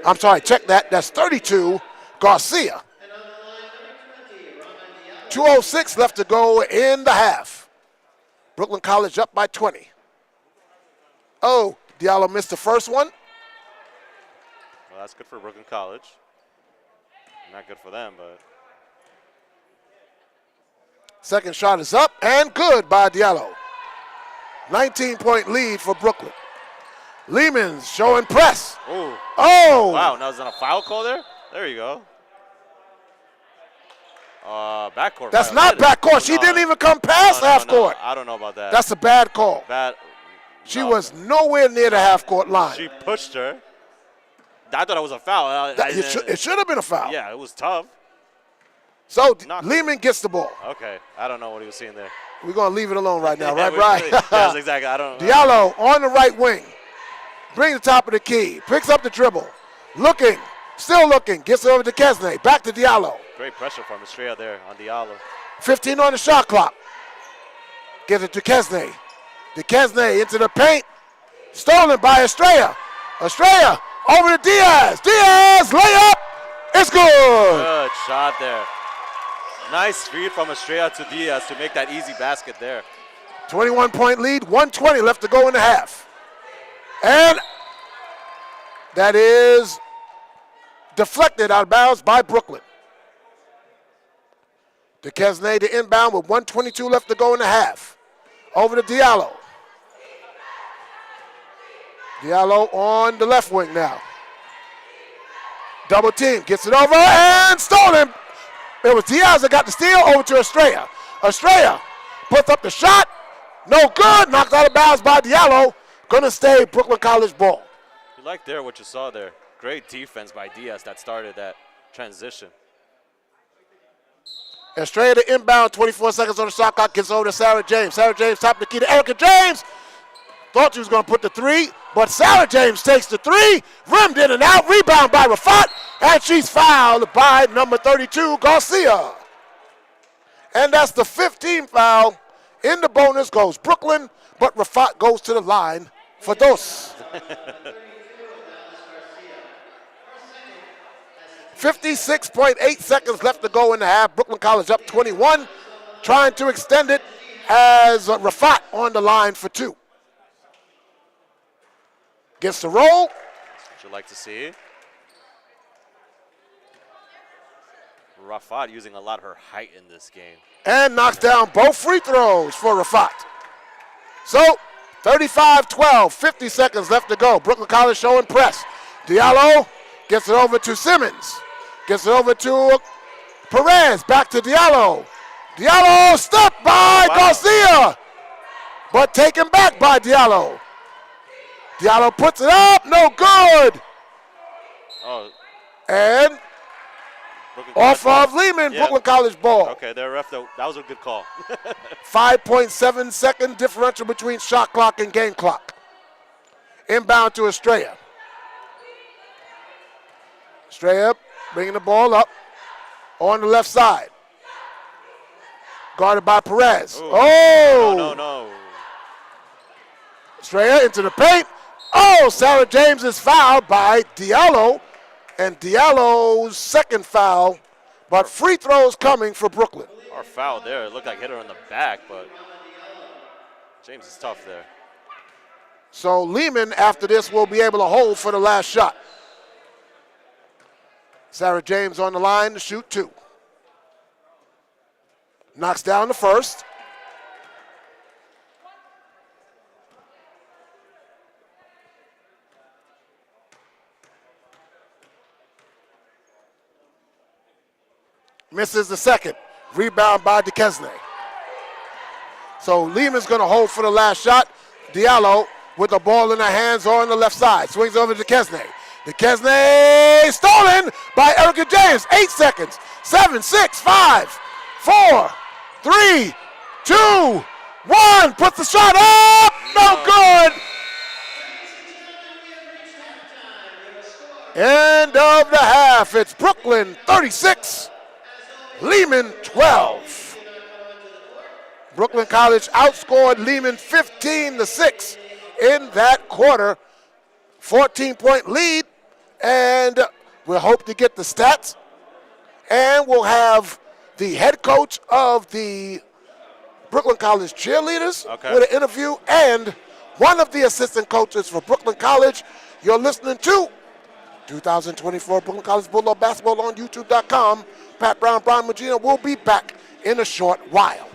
I'm sorry, check that. That's 32, Garcia. 2:06 left to go in the half. Brooklyn College up by 20. Oh, Diallo missed the first one. Well, that's good for Brooklyn College. Not good for them, but. Second shot is up and good by Diallo. 19-point lead for Brooklyn. Lehman's showing press. Ooh. Oh! Wow, now is that a foul call there? There you go. Backcourt. That's not backcourt. She didn't even come past half court. I don't know about that. That's a bad call. She No. was nowhere near the half court line. She pushed her. I thought it was a foul. It should have been a foul. Yeah, it was tough. So Knocked Lehman gets the ball. Okay, I don't know what he was seeing there. We're going to leave it alone right now, right, Yeah, Brian? yes, exactly. I don't know. Diallo on the right wing. Bring the top of the key. Picks up the dribble. Looking. Still looking. Gets it over to Kesney. Back to Diallo. Great pressure from Estrella there on Diallo. 15 on the shot clock. Gives it to Kesney. Duquesne into the paint. Stolen by Estrella. Estrella over to Diaz. Diaz layup. It's good. Good shot there. Nice feed from Estrella to Diaz to make that easy basket there. 21-point lead. 1:20 left to go in the half. And that is deflected out of bounds by Brooklyn. Duquesne to inbound with 1:22 left to go in the half. Over to Diallo. Diallo on the left wing now. Double team, gets it over and stolen. It was Diaz that got the steal, over to Estrella. Estrella puts up the shot, no good, knocked out of bounds by Diallo. Gonna stay Brooklyn College ball. You like there what you saw there. Great defense by Diaz that started that transition. Estrella to inbound, 24 seconds on the shot clock, gets over to Sarah James. Sarah James top of the key to Erica James. Thought she was going to put the three, but Sarah James takes the three, rimmed in and out, rebound by Rafat, and she's fouled by number 32, Garcia. And that's the 15th foul. In the bonus goes Brooklyn, but Rafat goes to the line for dos. 56.8 seconds left to go in the half. Brooklyn College up 21, trying to extend it as Rafat on the line for two. Gets the roll. That's what you like to see. Rafat using a lot of her height in this game. And knocks down both free throws for Rafat. So 35-12, 50 seconds left to go. Brooklyn College showing press. Diallo gets it over to Simmons. Gets it over to Perez. Back to Diallo. Diallo stopped by Garcia, but taken back by Diallo. Diallo puts it up, no good. Oh. And Brooklyn Off College of Lehman, Yeah. Brooklyn College ball. Okay, their ref, that was a good call. 5.7 second differential between shot clock and game clock. Inbound to Estrella. Estrella bringing the ball up on the left side. Guarded by Perez. Ooh. Oh! No. Estrella into the paint. Oh, Sarah James is fouled by Diallo. And Diallo's second foul. But free throws coming for Brooklyn. Our foul there. It looked like hit her in the back, but James is tough there. So Lehman, after this, will be able to hold for the last shot. Sarah James on the line to shoot 2. Knocks down the first. Misses the second. Rebound by DeKesney. So Lehman's going to hold for the last shot. Diallo with the ball in her hands on the left side. Swings over to DeKesney. DeKesney stolen by Erica James. 8 seconds. 7, 6, 5, 4, 3, 2, 1. Puts the shot up. No good. End of the half. It's Brooklyn 36. Lehman 12. Brooklyn College outscored Lehman 15-6 in that quarter. 14-point lead, and we'll hope to get the stats. And we'll have the head coach of the Brooklyn College cheerleaders with an interview, and one of the assistant coaches for Brooklyn College. You're listening to 2024 Brooklyn College Bulldog Basketball on YouTube.com. Pat Brown, Brian Magina will be back in a short while.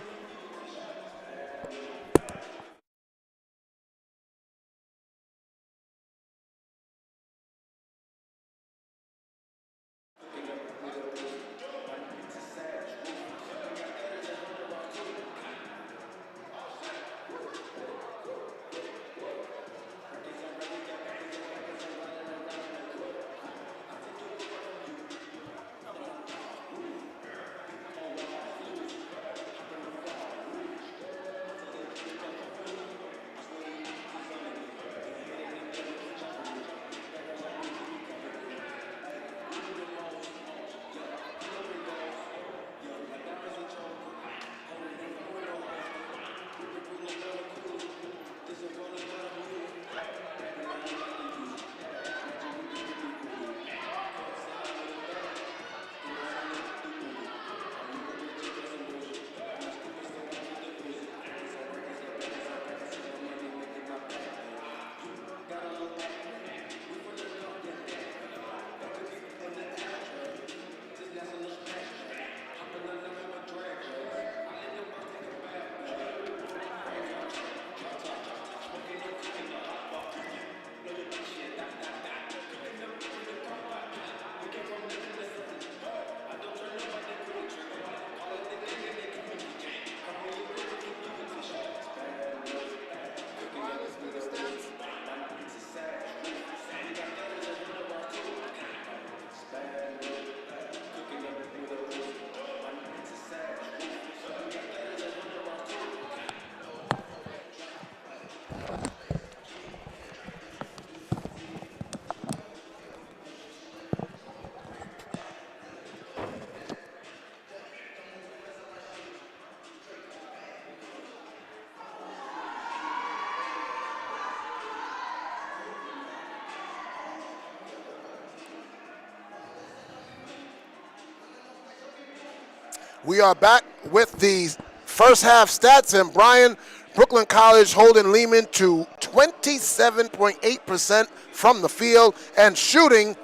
We are back with the first half stats, and Brian, Brooklyn College holding Lehman to 27.8% from the field and shooting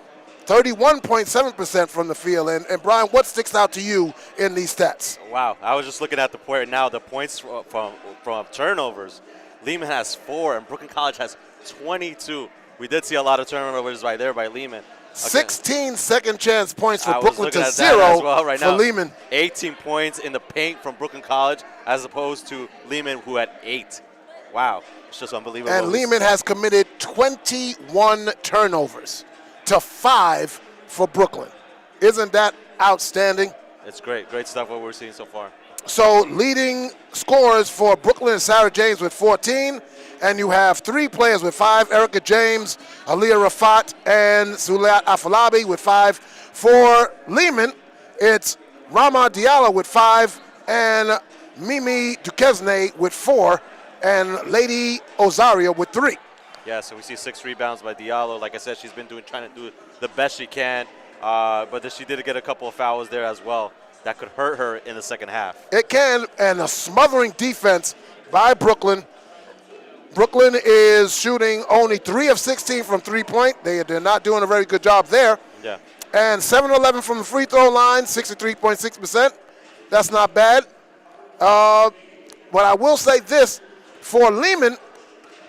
31.7% from the field. And Brian, what sticks out to you in these stats? Wow, I was just looking at the point now, the points from turnovers. Lehman has 4 and Brooklyn College has 22. We did see a lot of turnovers right there by Lehman. 16 second chance points for Brooklyn to 0 for Lehman. 18 points in the paint from Brooklyn College as opposed to Lehman, who had 8. Wow, it's just unbelievable. And Lehman has committed 21 turnovers to 5 for Brooklyn. Isn't that outstanding. It's great. Great stuff what we're seeing so far. So leading scorers for Brooklyn is Sarah James with 14. And you have 3 players with 5, Erica James, Aliyah Rafat, and Sulayat Afalabi with 5. For Lehman, it's Rama Diallo with 5, and Mimi Duquesne with 4, and Lady Ozario with 3. Yeah, so we see 6 rebounds by Diallo. Like I said, she's been trying to do the best she can, but she did get a couple of fouls there as well that could hurt her in the second half. It can, and a smothering defense by Brooklyn. Brooklyn is shooting only 3 of 16 from three-point. They're not doing a very good job there. Yeah. And 7-11 from the free throw line, 63.6%. That's not bad. But I will say this, for Lehman,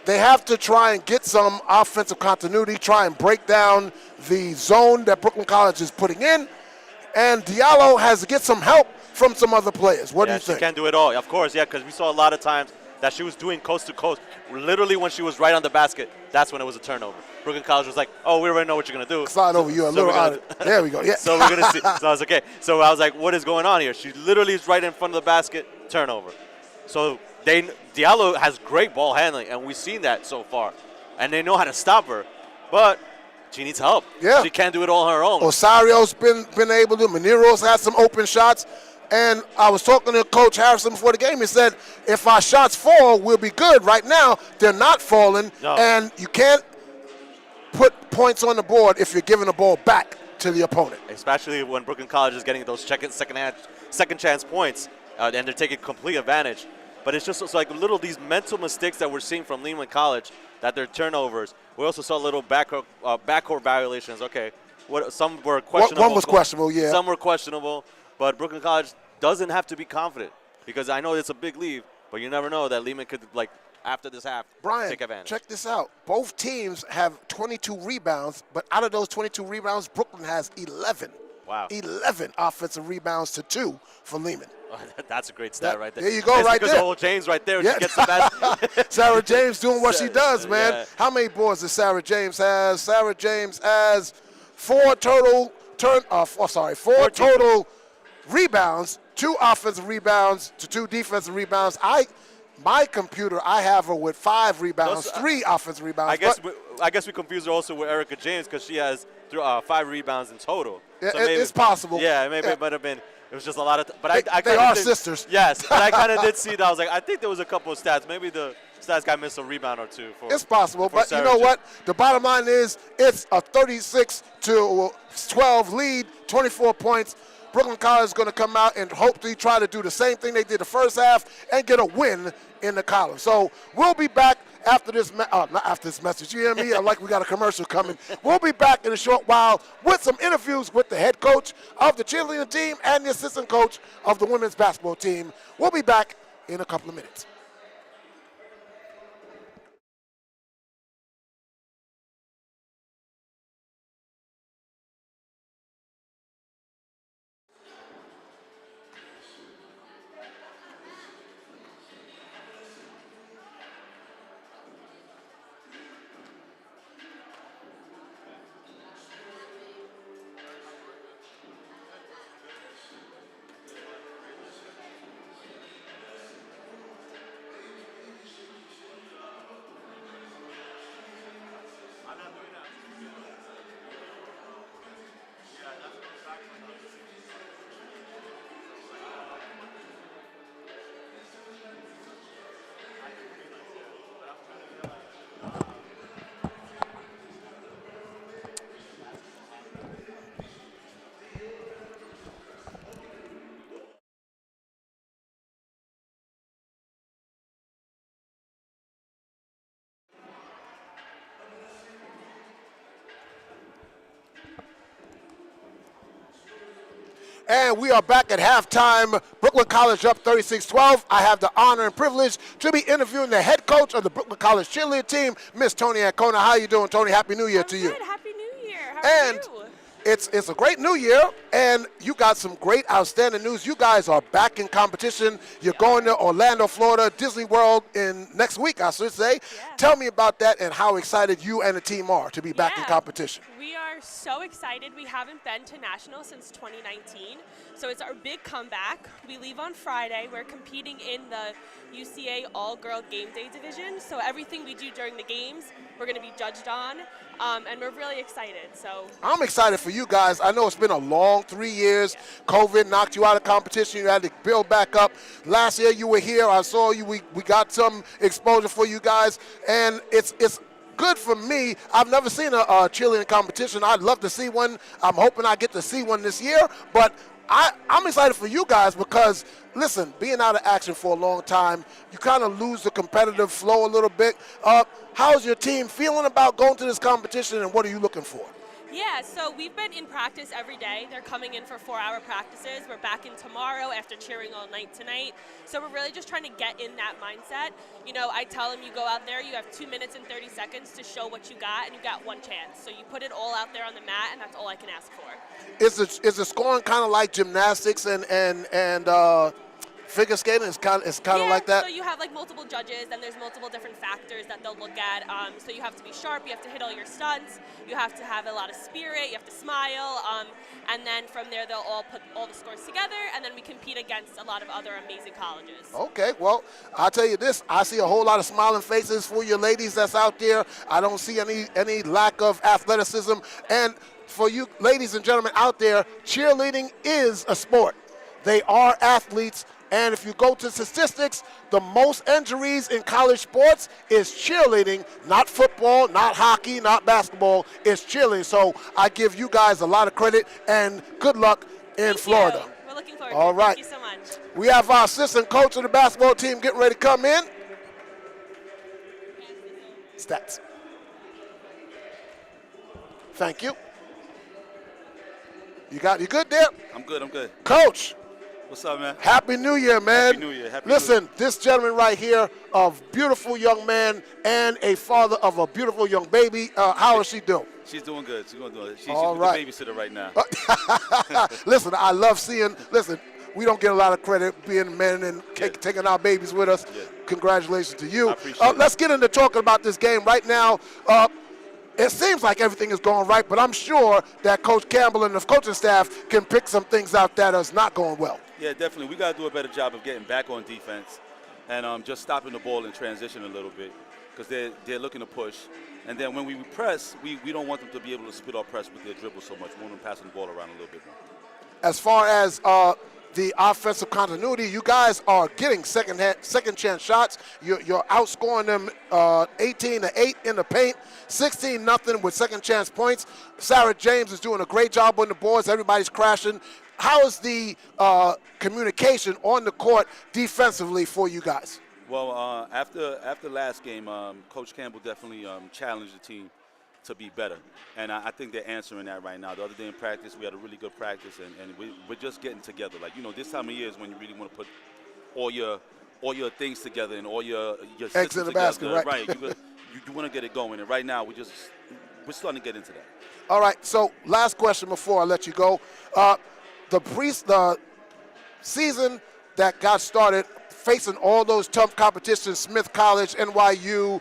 they have to try and get some offensive continuity, try and break down the zone that Brooklyn College is putting in. And Diallo has to get some help from some other players. What do you think? She can't do it all. Of course, yeah, because we saw a lot of times that she was doing coast to coast. Literally, when she was right on the basket, that's when it was a turnover. Brooklyn College was like, "Oh, we already know what you're gonna do." Slide over you a little. There we go. Yeah. So we're gonna see. So I was okay. So I was like, "What is going on here?" She literally is right in front of the basket, turnover. So Diallo has great ball handling, and we've seen that so far, and they know how to stop her, but she needs help. Yeah. She can't do it all on her own. Osario's been able to. Maniro's had some open shots. And I was talking to Coach Harrison before the game. He said, if our shots fall, we'll be good. Right now, they're not falling. No. And you can't put points on the board if you're giving the ball back to the opponent. Especially when Brooklyn College is getting those second chance points, and they're taking complete advantage. But it's just like these mental mistakes that we're seeing from Lehman College, that they're turnovers. We also saw little backcourt violations. Okay, some were questionable. One was questionable, yeah. Some were questionable. But Brooklyn College doesn't have to be confident, because I know it's a big lead, but you never know that Lehman could, after this half, take advantage. Check this out. Both teams have 22 rebounds, but out of those 22 rebounds, Brooklyn has 11. Wow. 11 offensive rebounds to 2 for Lehman. That's a great stat right there. There you go, right there. Because old James right there, she gets the best. Sarah James doing what she does, man. Yeah. How many boards does Sarah James has? Sarah James has 4 total total rebounds, 2 offensive rebounds to 2 defensive rebounds. My computer, I have her with 5 rebounds, 3 offensive rebounds. I guess we confused her also with Erica James, because she has 5 rebounds in total. Yeah, So maybe, it's possible. Yeah, maybe it might have been. It was just a lot of. But they are sisters. Yes, but I kind of did see that. I was like, I think there was a couple of stats. Maybe the stats guy missed a rebound or 2. It's possible, but you know what? The bottom line is it's a 36-12 lead, 24 points. Brooklyn College is going to come out and hopefully try to do the same thing they did the first half and get a win in the college. So we'll be back after this. Not after this message. You hear me? Like we got a commercial coming. We'll be back in a short while with some interviews with the head coach of the cheerleading team and the assistant coach of the women's basketball team. We'll be back in a couple of minutes. And we are back at halftime. Brooklyn College up 36-12. I have the honor and privilege to be interviewing the head coach of the Brooklyn College cheerleading team, Miss Tony Ancona. How you doing, Tony? Happy New Year to you. Good. Happy New Year. How are And you? it's a great new year, and you got some great, outstanding news. You guys are back in competition. You're going to Orlando, Florida, Disney World in next week, I should say. Yeah. Tell me about that and how excited you and the team are to be back in competition. We are so excited. We haven't been to National since 2019, so it's our big comeback. We leave on Friday. We're competing in the UCA All-Girl Game Day division, so everything we do during the games, we're going to be judged on, and we're really excited. So I'm excited for you guys. I know it's been a long 3 years. Yeah. COVID knocked you out of competition. You had to build back up. Last year you were here. I saw you. We got some exposure for you guys, and it's good for me. I've never seen a cheerleading competition. I'd love to see one. I'm hoping I get to see one this year. But I'm excited for you guys because, listen, being out of action for a long time, you kind of lose the competitive flow a little bit. How's your team feeling about going to this competition, and what are you looking for? Yeah, so we've been in practice every day. They're coming in for 4-hour practices. We're back in tomorrow after cheering all night tonight. So we're really just trying to get in that mindset. You know, I tell them you go out there, you have 2 minutes and 30 seconds to show what you got, and you got one chance. So you put it all out there on the mat, and that's all I can ask for. Is the scoring kind of like gymnastics and figure skating? It's kind of like that. So you have like multiple judges, and there's multiple different factors that they'll look at. So you have to be sharp, you have to hit all your stunts, you have to have a lot of spirit, you have to smile, and then from there they'll all put all the scores together, and then we compete against a lot of other amazing colleges. Okay, well, I'll tell you this. I see a whole lot of smiling faces for your ladies that's out there. I don't see any lack of athleticism. And for you ladies and gentlemen out there, cheerleading is a sport. They are athletes. And if you go to statistics, the most injuries in college sports is cheerleading, not football, not hockey, not basketball. It's cheerleading. So I give you guys a lot of credit and good luck in Florida. You. We're looking forward All to it. right. Thank you so much. We have our assistant coach of the basketball team getting ready to come in. Stats. Thank you. You good there? I'm good. Coach. What's up, man? Happy New Year, man. Happy New Year. Listen, this gentleman right here, a beautiful young man and a father of a beautiful young baby. How is she doing? She's doing good. She's with the babysitter right now. Listen, I love seeing, we don't get a lot of credit being men and taking our babies with us. Yeah. Congratulations to you. I appreciate it. Let's get into talking about this game right now. It seems like everything is going right, but I'm sure that Coach Campbell and the coaching staff can pick some things out that is not going well. Yeah, definitely. We got to do a better job of getting back on defense and just stopping the ball in transition a little bit because they're looking to push. And then when we press, we don't want them to be able to split our press with their dribble so much. We want them passing the ball around a little bit more. As far as the offensive continuity, you guys are getting second chance shots. You're outscoring them 18-8 in the paint, 16-0 with second chance points. Sarah James is doing a great job on the boards. Everybody's crashing. How is the communication on the court defensively for you guys? Well, after last game, Coach Campbell definitely challenged the team to be better, and I think they're answering that right now. The other day in practice, we had a really good practice, and we're just getting together. Like, this time of year is when you really want to put all your things together and all your eggs in the basket, right? Right. You want to get it going, and right now we're starting to get into that. All right. So last question before I let you go. The season that got started, facing all those tough competitions, Smith College, NYU,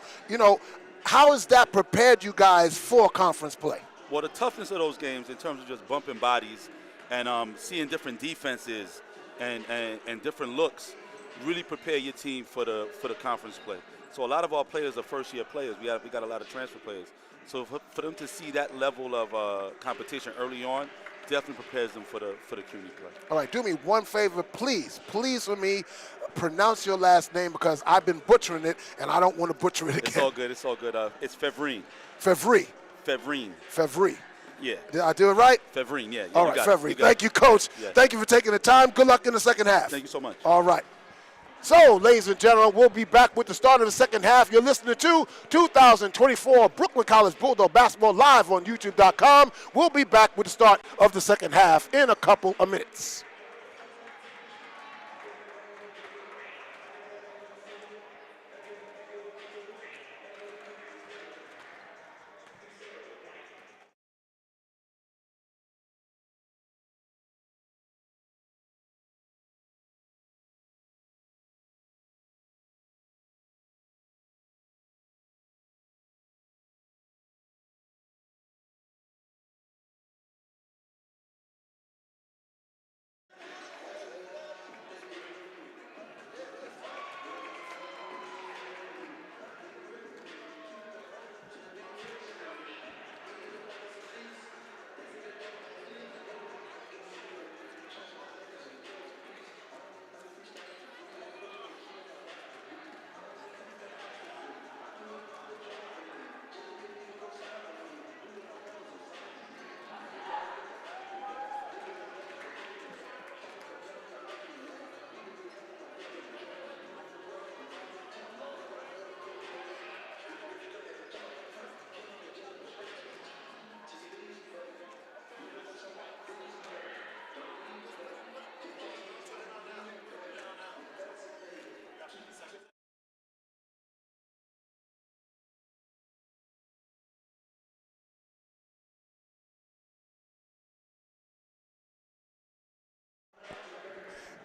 how has that prepared you guys for conference play? Well, the toughness of those games in terms of just bumping bodies and seeing different defenses and different looks really prepare your team for the conference play. So a lot of our players are first-year players. We got a lot of transfer players. So for them to see that level of competition early on definitely prepares them for the CUNY play. All right, do me one favor, please for me, pronounce your last name because I've been butchering it and I don't want to butcher it again. It's all good. It's Fevrine. Fevrine. Yeah. Did I do it right? Fevrine, yeah. All right, Fevrine. Thank you, Coach. Yeah. Thank you for taking the time. Good luck in the second half. Thank you so much. All right. So, ladies and gentlemen, we'll be back with the start of the second half. You're listening to 2024 Brooklyn College Bulldog Basketball live on YouTube.com. We'll be back with the start of the second half in a couple of minutes.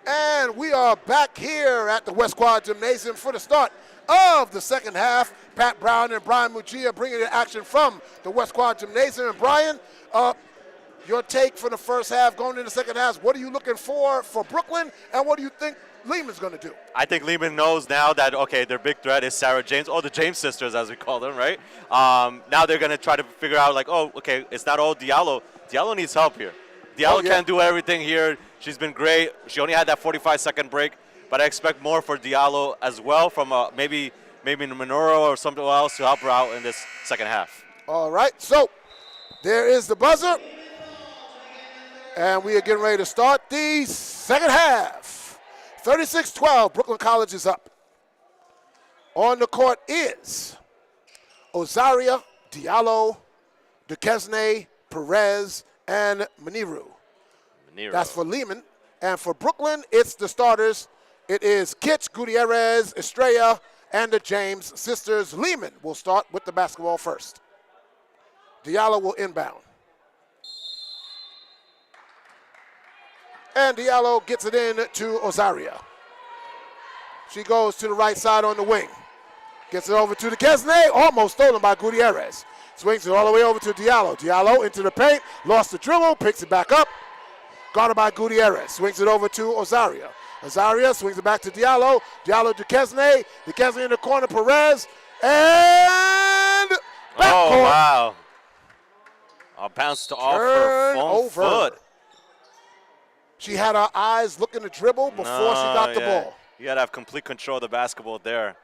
And we are back here at the West Quad Gymnasium for the start of the second half. Pat Brown and Brian Mujia bringing the action from the West Quad Gymnasium. And Brian, your take for the first half going into the second half, what are you looking for Brooklyn, and what do you think Lehman's going to do? I think Lehman knows now that, okay, their big threat is Sarah James, or the James sisters as we call them, right? Now they're going to try to figure out, like, oh, okay, it's not all Diallo. Diallo needs help here. Diallo can't do everything here. She's been great. She only had that 45-second break, but I expect more for Diallo as well from maybe Minoru or something else to help her out in this second half. All right, so there is the buzzer, and we are getting ready to start the second half. 36-12, Brooklyn College is up. On the court is Ozaria, Diallo, Duquesne, Perez, and Maniru. That's for Lehman. And for Brooklyn, it's the starters. It is Kitch, Gutierrez, Estrella, and the James sisters. Lehman will start with the basketball first. Diallo will inbound. And Diallo gets it in to Ozaria. She goes to the right side on the wing. Gets it over to Duquesne, almost stolen by Gutierrez. Swings it all the way over to Diallo. Diallo into the paint, lost the dribble, picks it back up. Guarded by Gutierrez. Swings it over to Ozaria. Ozaria swings it back to Diallo. Diallo, Duquesne. Duquesne in the corner, Perez. And backcourt. Oh, wow. Bounced off her phone foot. She had her eyes looking to dribble before she got the ball. You got to have complete control of the basketball there.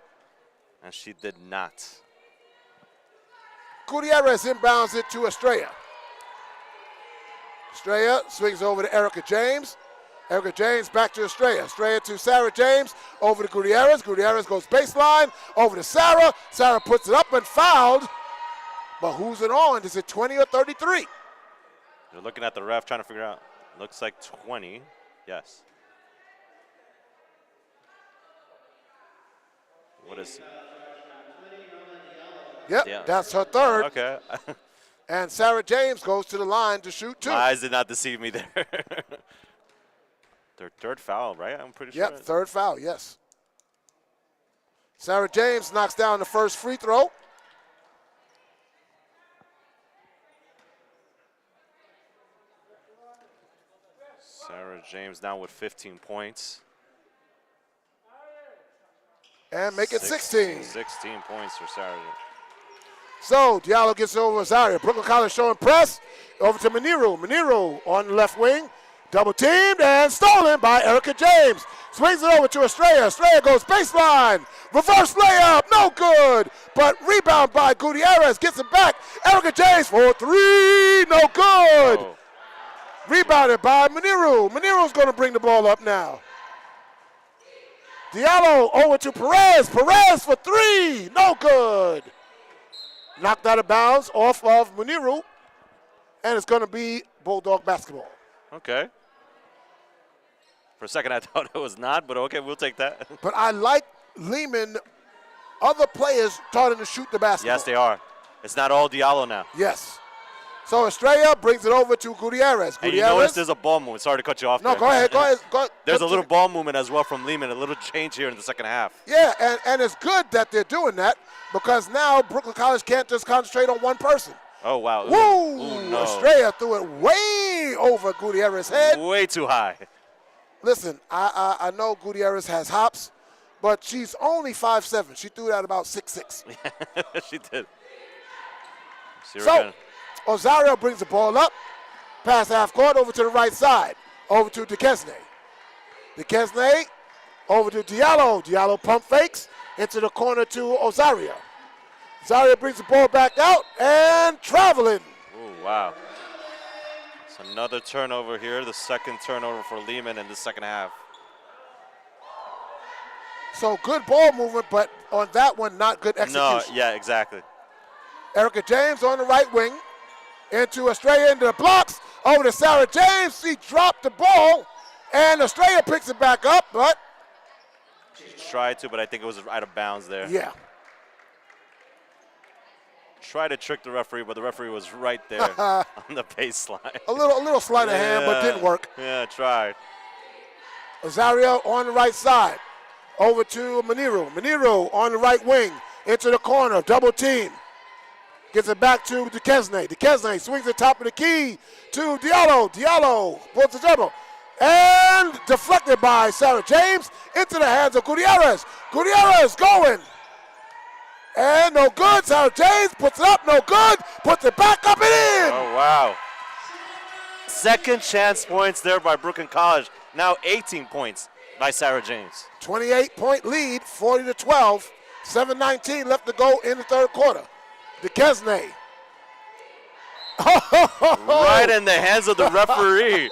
And she did not. Gutierrez inbounds it to Estrella. Estrella swings over to Erica James. Erica James back to Estrella. Estrella to Sarah James. Over to Gutierrez. Gutierrez goes baseline. Over to Sarah. Sarah puts it up and fouled. But who's it on? Is it 20 or 33? They're looking at the ref trying to figure out. Looks like 20. Yes. What is... Yep, yeah. That's her third. Okay. And Sarah James goes to the line to shoot two. My eyes did not deceive me there. Their third foul, right? I'm pretty sure. Yep, third foul, yes. Sarah James knocks down the first free throw. Sarah James now with 15 points. And make it 16. 16 points for Sarah. So Diallo gets over Azaria. Brooklyn College showing press. Over to Maniru. Maniru on the left wing. Double teamed and stolen by Erica James. Swings it over to Estrella. Estrella goes baseline. Reverse layup. No good. But rebound by Gutierrez. Gets it back. Erica James for three. No good. Oh. Rebounded by Maniru. Maniru's going to bring the ball up now. Diallo over to Perez. Perez for three. No good. Knocked out of bounds off of Maniru. And it's going to be Bulldog basketball. Okay. For a second, I thought it was not, but okay, we'll take that. But I like Lehman, other players starting to shoot the basketball. Yes, they are. It's not all Diallo now. Yes. So Estrella brings it over to Gutierrez. And you notice there's a ball movement. Sorry to cut you off. No, there. go ahead. There's a little ball movement as well from Lehman, a little change here in the second half. Yeah, and it's good that they're doing that because now Brooklyn College can't just concentrate on one person. Oh, wow. Woo! Ooh, no. Estrella threw it way over Gutierrez's head. Way too high. Listen, I know Gutierrez has hops, but she's only 5'7". She threw that about 6'6". She did. So, Ozario brings the ball up, pass half court over to the right side, over to Duquesne. Duquesne over to Diallo. Diallo pump fakes into the corner to Ozario. Ozario brings the ball back out and traveling. Oh, wow. It's another turnover here, the second turnover for Lehman in the second half. So good ball movement, but on that one, not good execution. No, yeah, exactly. Erica James on the right wing. Into Estrella into the blocks. Over to Sarah James. She dropped the ball. And Estrella picks it back up, but. She tried to, but I think it was out of bounds there. Yeah. Tried to trick the referee, but the referee was right there on the baseline. A little sleight of hand, but didn't work. Yeah, tried. Azaria on the right side. Over to Maniru. Maniru on the right wing. Into the corner. Double team. Gets it back to Duquesne. Duquesne swings the top of the key to Diallo. Diallo pulls the dribble. And deflected by Sarah James into the hands of Gutierrez. Gutierrez going. And no good. Sarah James puts it up. No good. Puts it back up and in. Oh, wow. Second chance points there by Brooklyn College. Now 18 points by Sarah James. 28-point lead, 40-12. 7:19 left to go in the third quarter. Duquesne. Right in the hands of the referee.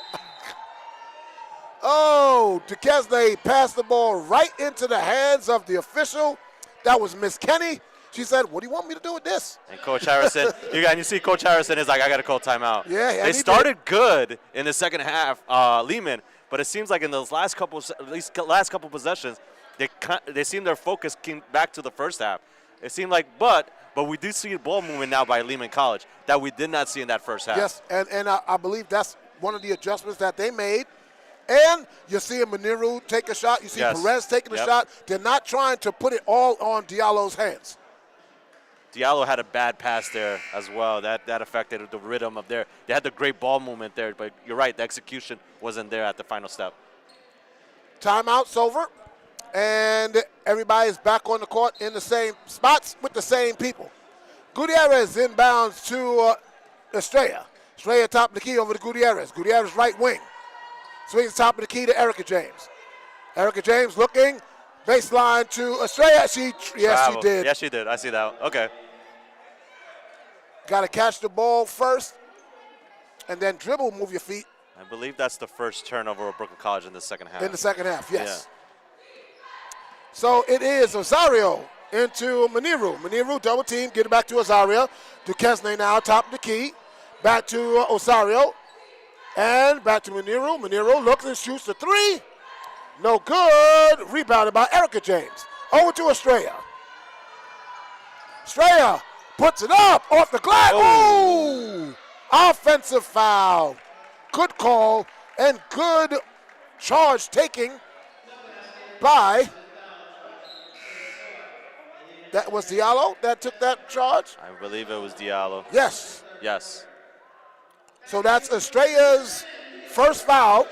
Oh, Duquesne passed the ball right into the hands of the official. That was Miss Kenny. She said, what do you want me to do with this? And Coach Harrison, you see Coach Harrison is like, I got to call timeout. Yeah, they started good in the second half, Lehman, but it seems like in those last couple possessions, they seem their focus came back to the first half. It seemed like, but we do see ball movement now by Lehman College that we did not see in that first half. Yes, and I believe that's one of the adjustments that they made. And you're seeing Maniru take a shot. You see Perez taking a shot. They're not trying to put it all on Diallo's hands. Diallo had a bad pass there as well. That affected the rhythm of there. They had the great ball movement there, but you're right, the execution wasn't there at the final step. Timeout's over, and everybody's back on the court in the same spots with the same people. Gutierrez inbounds to Estrella. Estrella top of the key over to Gutierrez. Gutierrez right wing. Swings top of the key to Erica James. Erica James looking. Baseline to Estrella. She did. Yes, she did. I see that. Okay. Got to catch the ball first and then dribble, move your feet. I believe that's the first turnover of Brooklyn College in the second half. In the second half, yes. Yeah. So it is Osario into Maniru. Maniru double team, get it back to Osario. Duquesne now top of the key. Back to Osario. And back to Maniru. Maniru looks and shoots the three. No good. Rebounded by Erica James. Over to Estrella. Estrella puts it up off the glass. Oh! Offensive foul. Good call and good charge taking by, that was Diallo that took that charge? I believe it was Diallo. Yes. Yes. So that's Estrella's first foul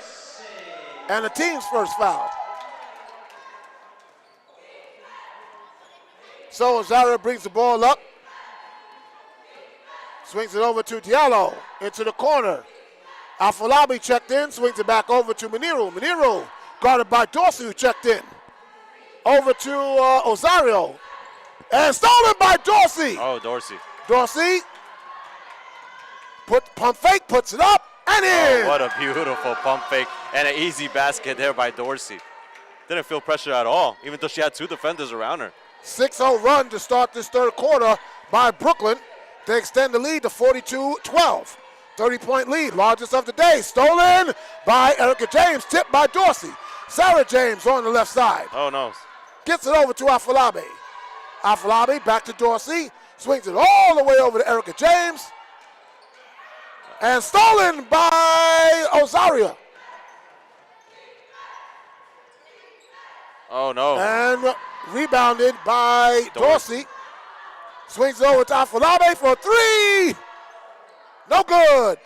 and the team's first foul. So Zara brings the ball up. Swings it over to Diallo into the corner. Afolabi checked in, swings it back over to Maniru. Maniru guarded by Dorsey, who checked in. Over to Osario. And stolen by Dorsey. Oh, Dorsey. Dorsey. Pump fake, puts it up, and in. Oh, what a beautiful pump fake and an easy basket there by Dorsey. Didn't feel pressure at all, even though she had two defenders around her. 6-0 run to start this third quarter by Brooklyn. They extend the lead to 42-12. 30-point lead, largest of the day. Stolen by Erica James, tipped by Dorsey. Sarah James on the left side. Oh, no. Gets it over to Afolabi. Afolabi back to Dorsey. Swings it all the way over to Erica James. And stolen by Osario. Oh, no. And rebounded by Dorsey. Swings over to Afolabi for a three. No good.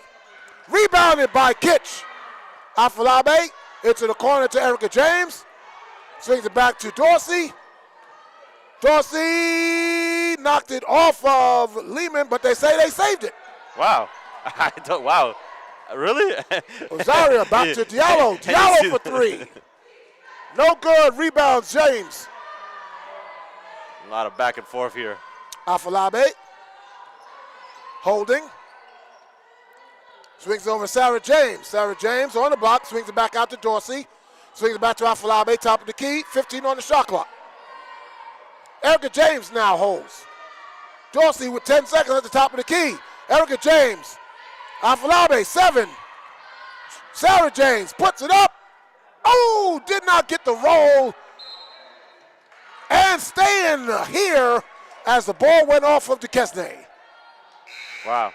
Rebounded by Kitch. Afolabi into the corner to Erica James. Swings it back to Dorsey. Dorsey knocked it off of Lehman, but they say they saved it. Wow. Wow. Really? Osario back to Diallo. Diallo for three. No good. Rebounds James. A lot of back and forth here. Afolabi. Holding. Swings over Sarah James. Sarah James on the block. Swings it back out to Dorsey. Swings it back to Afolabi. Top of the key. 15 on the shot clock. Erica James now holds. Dorsey with 10 seconds at the top of the key. Erica James. Afolabi, 7. Sarah James puts it up. Oh, did not get the roll. And staying here as the ball went off of Duquesne. Wow.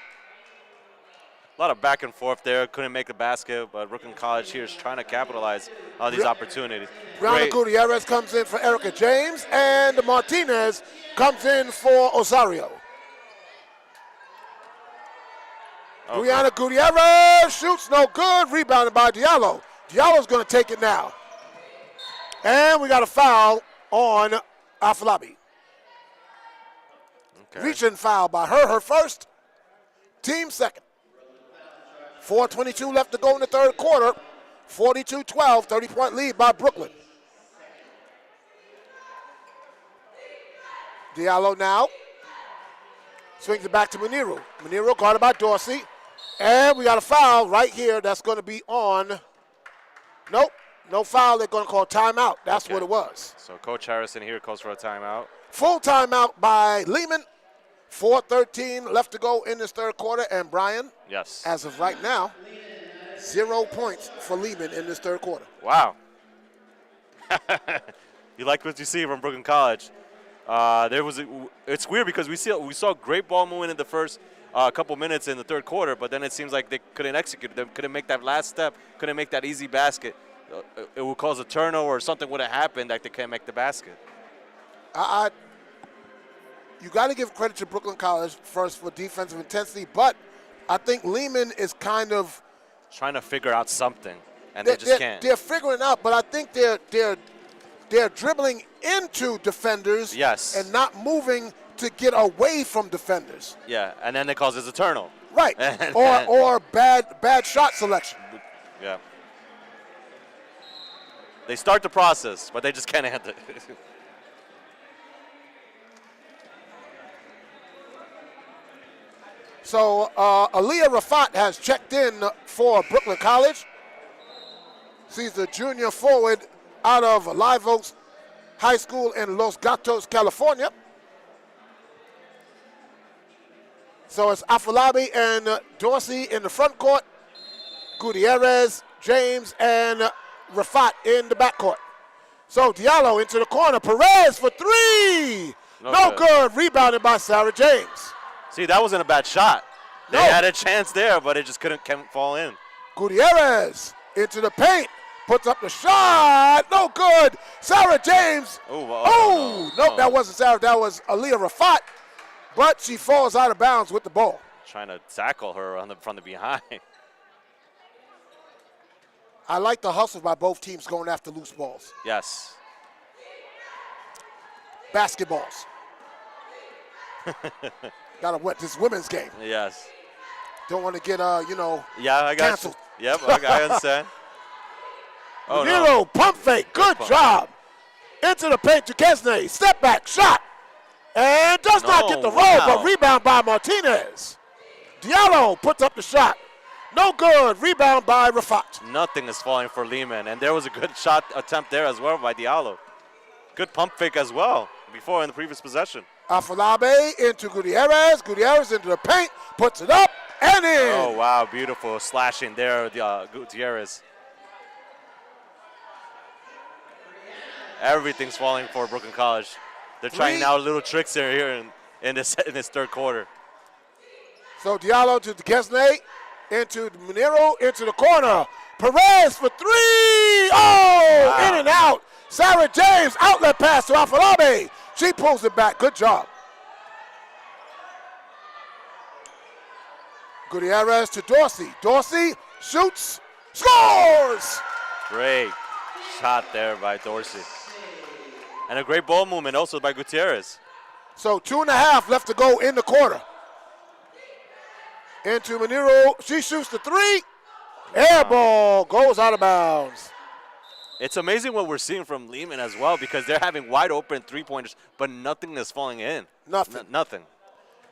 A lot of back and forth there. Couldn't make the basket, but Brooklyn College here is trying to capitalize on these opportunities. Brianna Gutierrez comes in for Erica James, and Martinez comes in for Osario. Okay. Brianna Gutierrez shoots no good. Rebounded by Diallo. Diallo's going to take it now. And we got a foul on Afolabi. Okay. Reaching foul by her first, team second. 4:22 left to go in the third quarter. 42-12, 30-point lead by Brooklyn. Diallo now swings it back to Muniro. Muniro guarded by Dorsey. And we got a foul right here that's going to be on. Nope, no foul. They're going to call timeout. That's what it was. So Coach Harrison here calls for a timeout. Full timeout by Lehman. 4:13 left to go in this third quarter. And Brian, yes, as of right now, 0 points for Lehman in this third quarter. Wow. You like what you see from Brooklyn College. It's weird because we saw great ball movement in the first couple minutes in the third quarter, but then it seems like they couldn't execute. They couldn't make that last step, couldn't make that easy basket. It would cause a turnover or something would have happened that they can't make the basket. You got to give credit to Brooklyn College first for defensive intensity, but I think Lehman is kind of trying to figure out something, and they just can't. They're figuring out, but I think they're dribbling into defenders, yes, and not moving to get away from defenders. Yeah, and then it causes a turnover. Right, or bad shot selection. Yeah. They start the process, but they just can't end it. So Aaliyah Rafat has checked in for Brooklyn College. She's the junior forward out of Live Oaks High School in Los Gatos, California. So it's Afolabi and Dorsey in the front court, Gutierrez, James, and Rafat in the backcourt. So Diallo into the corner. Perez for three. No good. Rebounded by Sarah James. See, that wasn't a bad shot. They had a chance there, but it just couldn't fall in. Gutierrez into the paint. Puts up the shot. No good. Sarah James. Nope, that wasn't Sarah. That was Aaliyah Rafat. But she falls out of bounds with the ball. Trying to tackle her from the behind. I like the hustle by both teams going after loose balls. Yes. Basketballs. Gotta win this women's game. Yes. Don't want to get, yeah, I got canceled. You. Yep, I understand. Nero, pump fake. Good job. Into the paint to Kesney. Step back, shot. And does not get the roll, but rebound by Martinez. Diallo puts up the shot. No good. Rebound by Rafat. Nothing is falling for Lehman, and there was a good shot attempt there as well by Diallo. Good pump fake as well before in the previous possession. Afolabi into Gutierrez. Gutierrez into the paint. Puts it up and in. Oh, wow. Beautiful slashing there, Gutierrez. Everything's falling for Brooklyn College. They're trying now little tricks here in this third quarter. So Diallo to Kesney, into Muniro, into the corner. Perez for three. Oh, wow. In and out. Sarah James, outlet pass to Afolabi. She pulls it back. Good job. Gutierrez to Dorsey. Dorsey shoots, scores. Great shot there by Dorsey. And a great ball movement also by Gutierrez. So 2.5 left to go in the quarter. Into Muniro. She shoots the three. Air ball goes out of bounds. It's amazing what we're seeing from Lehman as well because they're having wide open three-pointers, but nothing is falling in. Nothing. Nothing.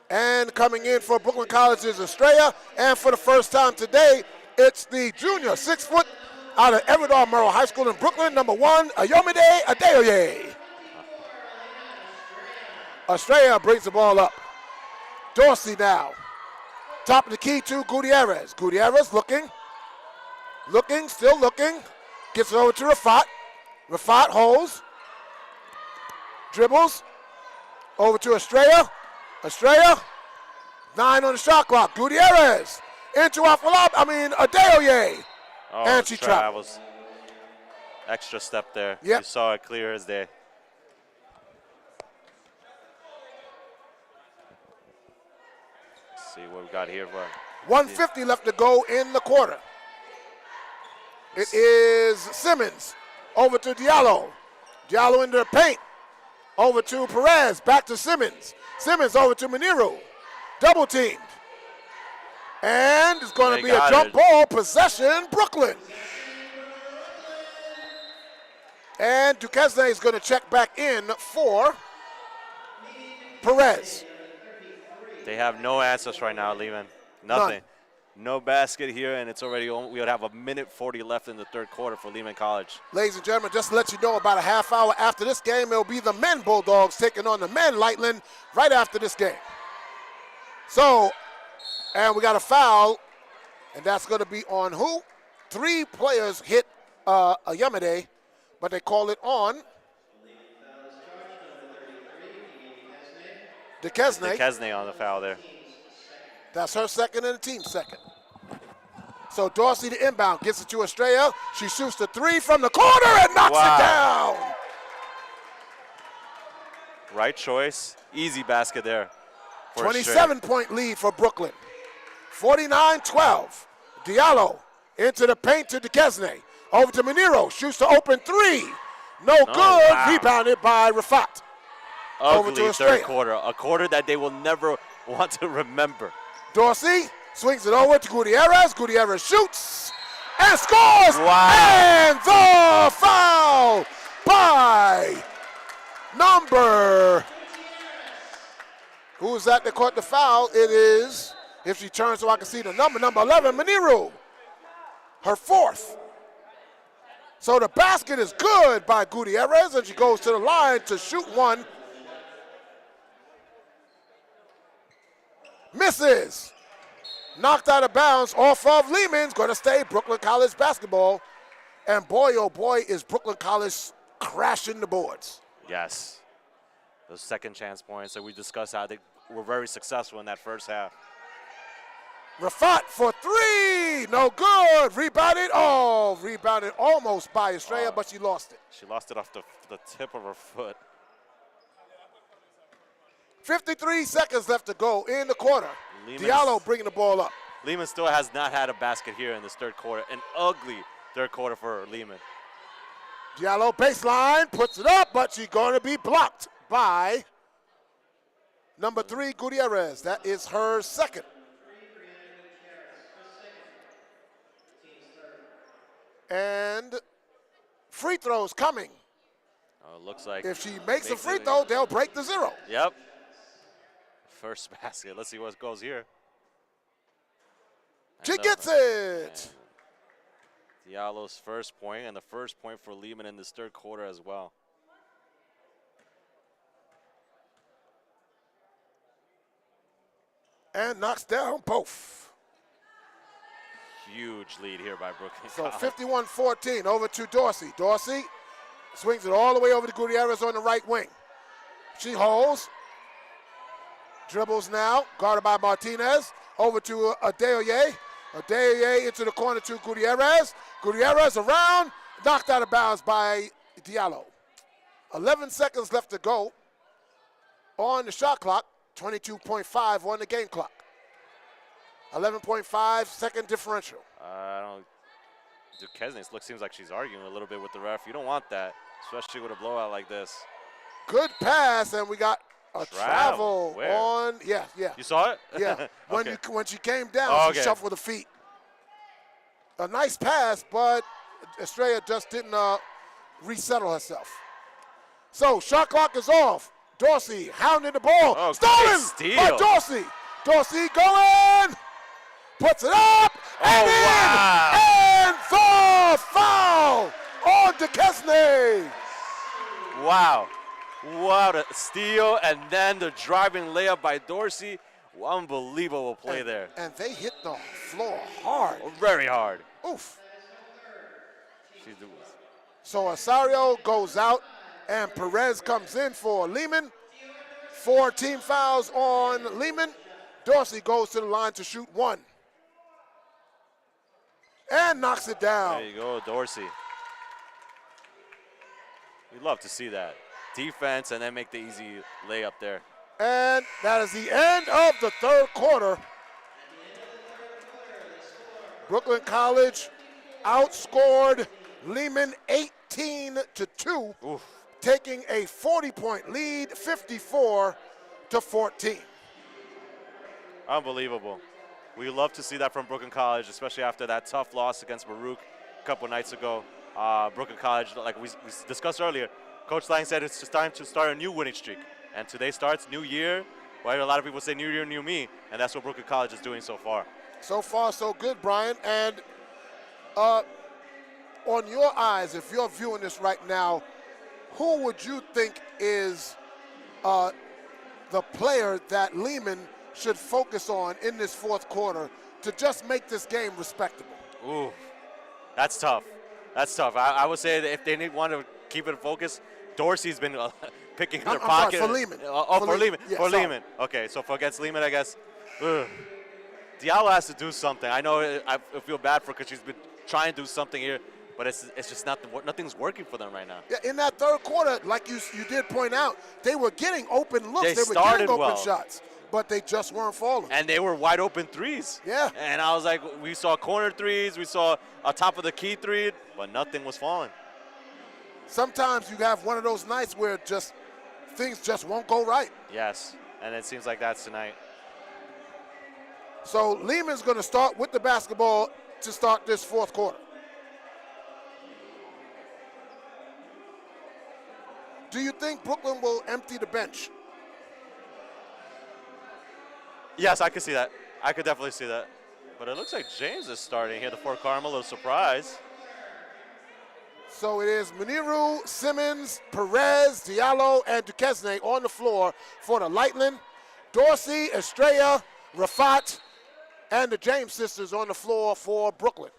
And coming in for Brooklyn College is Estrella. And for the first time today, it's the junior 6 foot out of Everett Merle High School in Brooklyn, number 1, Ayomide Adeoye. Estrella brings the ball up. Dorsey now. Top of the key to Gutierrez. Gutierrez looking, still looking. Gets it over to Rafat. Rafat holds. Dribbles. Over to Estrella. Estrella. 9 on the shot clock. Gutierrez. into Adeoye. Oh, And she travels. Extra step there. Yep. You saw it clear as day. Let's see what we got here. 1:50 left to go in the quarter. It is Simmons over to Diallo. Diallo into the paint. Over to Perez. Back to Simmons. Simmons over to Maniru. Double teamed. And it's going to be a jump ball possession, Brooklyn. And Duquesne is going to check back in for Perez. They have no answers right now, Lehman. Nothing. None. No basket here, and it's already we would have a minute 40 left in the third quarter for Lehman College. Ladies and gentlemen, just to let you know, about a half hour after this game, it'll be the men Bulldogs taking on the men Lightland right after this game. So, and we got a foul, and that's going to be on who? 3 players hit Yamade, but they call it on Duquesne. Duquesne on the foul there. That's her second and the team's second. So Dorsey the inbound, gets it to Estrella. She shoots the 3 from the corner and knocks it down. Right choice. Easy basket there. 27-point lead for Brooklyn. 49-12. Diallo into the paint to Duquesne. Over to Manero. Shoots the open 3. No good. Wow. Rebounded by Rafat. Over to Ugly Estrella. third quarter. A quarter that they will never want to remember. Dorsey swings it over to Gutierrez. Gutierrez shoots and scores. Wow. And the foul by number. Who's that caught the foul? It is, if she turns so I can see the number 11, Maniru. Her 4th. So the basket is good by Gutierrez, and she goes to the line to shoot 1. Misses. Knocked out of bounds off of Lehman's. Going to stay Brooklyn College basketball. And boy, oh boy, is Brooklyn College crashing the boards. Yes. Those second chance points that we discussed how they were very successful in that first half. Rafat for 3. No good. Rebounded. Oh, rebounded almost by Estrella, but she lost it. She lost it off the tip of her foot. 53 seconds left to go in the quarter. Diallo bringing the ball up. Lehman still has not had a basket here in this third quarter. An ugly third quarter for Lehman. Diallo baseline, puts it up, but she's going to be blocked by number 3, Gutierrez. That is her second. And free throws coming. Oh, it looks like if she makes a free throw, they'll break the 0. Yep. First basket. Let's see what goes here. She gets it. Diallo's first point, and the first point for Lehman in this third quarter as well. And knocks down both. Huge lead here by Brooklyn. So 51-14 over to Dorsey. Dorsey swings it all the way over to Gutierrez on the right wing. She holds. Dribbles now, guarded by Martinez. Over to Adeoye. Adeoye into the corner to Gutierrez. Gutierrez around, knocked out of bounds by Diallo. 11 seconds left to go on the shot clock. 22.5 on the game clock. 11.5 second differential. Duquesne seems like she's arguing a little bit with the ref. You don't want that, especially with a blowout like this. Good pass, and we got a travel Where? on. Yeah. You saw it? Yeah. Okay. When she came down, she shuffled the feet. A nice pass, but Estrella just didn't resettle herself. So shot clock is off. Dorsey hounding the ball. Oh, stolen by Dorsey. Dorsey going. Puts it up. And in. Wow. And the foul on Duquesne. Wow. What a steal, and then the driving layup by Dorsey. Unbelievable play there. And they hit the floor hard. Very hard. Oof. She's doing. So Osorio goes out, and Perez comes in for Lehman. 4 team fouls on Lehman. Dorsey goes to the line to shoot 1. And knocks it down. There you go, Dorsey. We'd love to see that. Defense and then make the easy layup there. And that is the end of the third quarter. Brooklyn College outscored Lehman 18-2, taking a 40-point lead, 54-14. Unbelievable. We love to see that from Brooklyn College, especially after that tough loss against Baruch a couple nights ago. Brooklyn College, like we discussed earlier, Coach Lang said it's just time to start a new winning streak. And today starts new year. Right? A lot of people say new year, new me, and that's what Brooklyn College is doing so far. So far, so good, Brian. And on your eyes, if you're viewing this right now, who would you think is the player that Lehman should focus on in this fourth quarter to just make this game respectable? Ooh, that's tough. That's tough. I would say that if they want to keep it focused, Dorsey's been picking in their pocket. Sorry, for Lehman. For Lehman. Yeah, for sorry. Lehman. Okay, so for against Lehman, I guess. Diallo has to do something. I know I feel bad for her because she's been trying to do something here, but it's just nothing's working for them right now. Yeah, in that third quarter, like you did point out, they were getting open looks. They were started getting open well. shots, but they just weren't falling. And they were wide open threes. Yeah. And I was like, we saw corner threes, we saw a top of the key three, but nothing was falling. Sometimes you have one of those nights where things just won't go right. Yes, and it seems like that's tonight. So Lehman's going to start with the basketball to start this fourth quarter. Do you think Brooklyn will empty the bench? Yes, I could see that. I could definitely see that. But it looks like James is starting here, the Fort Carmel, a little surprise. So it is Muniru, Simmons, Perez, Diallo, and Duquesne on the floor for the Lightning. Dorsey, Estrella, Rafat, and the James sisters on the floor for Brooklyn.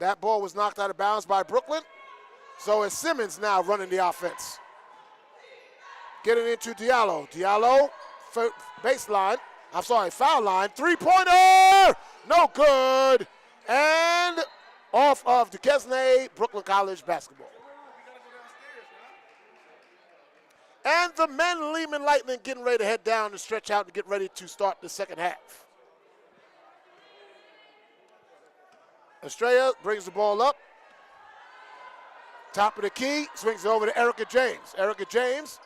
That ball was knocked out of bounds by Brooklyn. So it's Simmons now running the offense. Getting into Diallo. Diallo, foul line. Three-pointer! No good. And off of Duquesne, Brooklyn College basketball. And the men Lehman Lightning getting ready to head down and stretch out to get ready to start the second half. Estrella brings the ball up. Top of the key, swings it over to Erica James. Erica James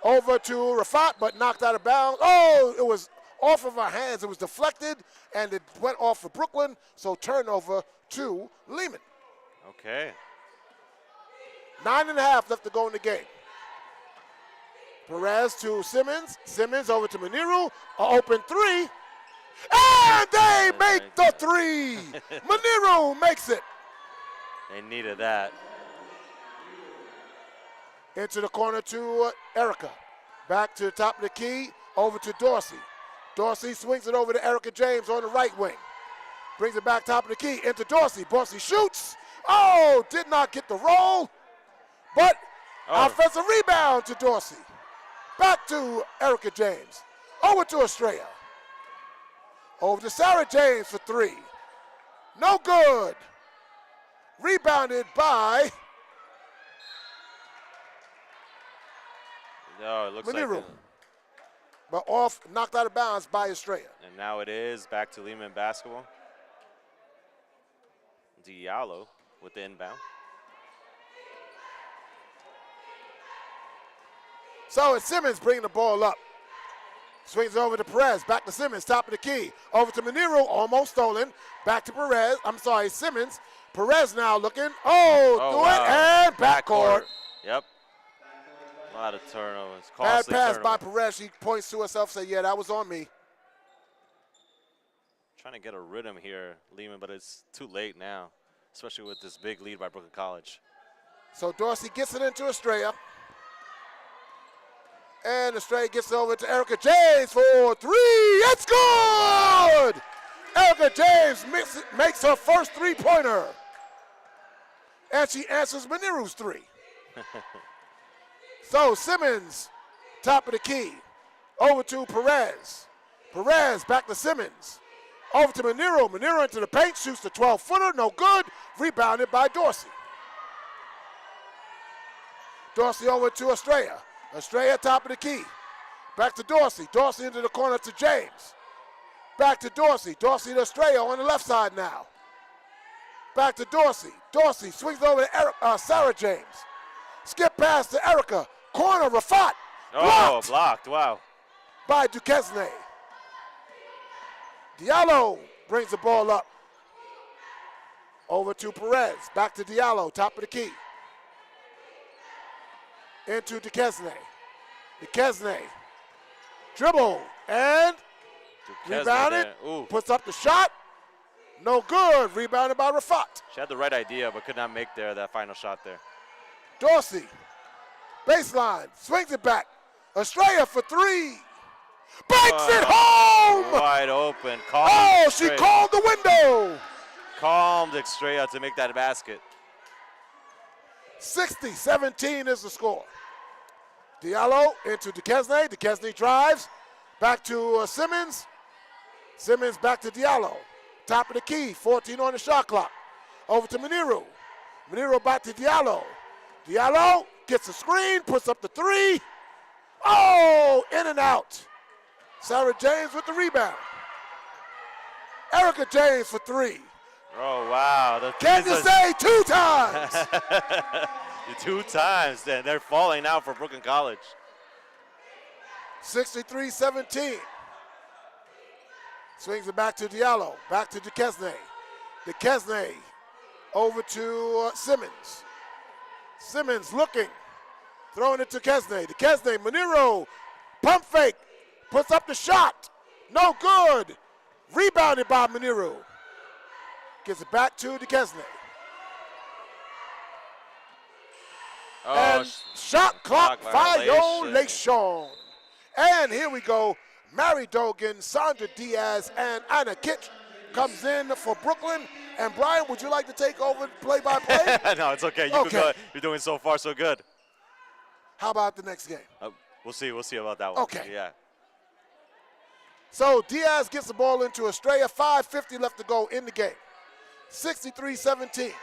over to Rafat, but knocked out of bounds. Oh, it was off of her hands. It was deflected, and it went off for Brooklyn, so turnover to Lehman. Okay. 9.5 left to go in the game. Perez to Simmons. Simmons over to Muniru. An open three. And they make the three. Muniru makes it. They needed that. Into the corner to Erica. Back to the top of the key. Over to Dorsey. Dorsey swings it over to Erica James on the right wing. Brings it back top of the key into Dorsey. Dorsey shoots. Oh, did not get the roll. But offensive rebound to Dorsey. Back to Erica James. Over to Estrella. Over to Sarah James for three. No good. Rebounded by No, it looks Muniru. like. But off, knocked out of bounds by Estrella. And now it is back to Lehman basketball. Diallo with the inbound. So it's Simmons bringing the ball up. Swings over to Perez. Back to Simmons. Top of the key. Over to Muniru. Almost stolen. Back to Perez. Simmons. Perez now looking. And backcourt. Yep. A lot of turnovers. Bad Costly pass by turnover. Perez. She points to herself, say, yeah, that was on me. Trying to get a rhythm here, Lehman, but it's too late now, especially with this big lead by Brooklyn College. So Dorsey gets it into Estrella. And Estrella gets it over to Erica James for three. It's good! Erica James makes her first three-pointer. And she answers Muniru's three. So Simmons, top of the key. Over to Perez. Perez back to Simmons. Over to Manero. Manero into the paint, shoots the 12-footer, no good. Rebounded by Dorsey. Dorsey over to Estrella. Estrella top of the key. Back to Dorsey. Dorsey into the corner to James. Back to Dorsey. Dorsey to Estrella on the left side now. Back to Dorsey. Dorsey swings over to Sarah James. Skip pass to Erica. Corner, Rafat. Oh, blocked. Wow. By Duquesne. Diallo brings the ball up. Over to Perez. Back to Diallo, top of the key. Into Duquesne. Duquesne. Dribble and rebounded. Puts up the shot. No good. Rebounded by Rafat. She had the right idea, but could not make that final shot there. Dorsey. Baseline. Swings it back. Estrella for three. Banks it home! Wide open. She called the window. Calmed Estrella to make that basket. 60-17 is the score. Diallo into Duquesne. Duquesne drives. Back to Simmons. Simmons back to Diallo. Top of the key. 14 on the shot clock. Over to Manero. Manero back to Diallo. Diallo gets a screen. Puts up the three. In and out. Sarah James with the rebound. Erica James for three. Oh, wow. Can you say 2 times? 2 times, then. They're falling now for Brooklyn College. 63-17. Swings it back to Diallo. Back to Duquesne. Duquesne over to Simmons. Simmons looking. Throwing it to Duquesne. Duquesne, Manero. Pump fake. Puts up the shot. No good. Rebounded by Manero. Gets it back to Duquesne. And shot clock violation. And here we go. Mary Dogan, Sandra Diaz, and Anna Kitch comes in for Brooklyn. And Brian, would you like to take over play-by-play? No, it's okay. You can go. You're doing so far so good. How about the next game? We'll see. We'll see about that one. Okay. Yeah. So Diaz gets the ball into Estrella. 5:50 left to go in the game. 63-17.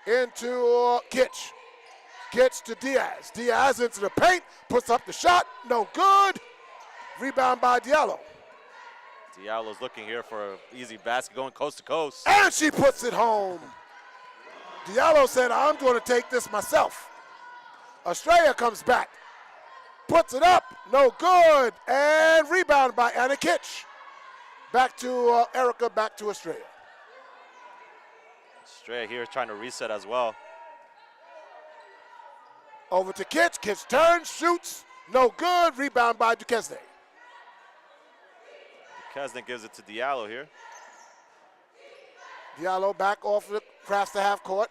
Into Kitch. Kitch to Diaz. Diaz into the paint. Puts up the shot. No good. Rebound by Diallo. Diallo's looking here for an easy basket going coast to coast. And she puts it home. Diallo said, I'm going to take this myself. Estrella comes back. Puts it up. No good. And rebound by Anna Kitch. Back to Erica. Back to Estrella. Estrella here trying to reset as well. Over to Kitch. Kitch turns, shoots. No good. Rebound by Duquesne. Duquesne gives it to Diallo here. Diallo back off the crafts to half court.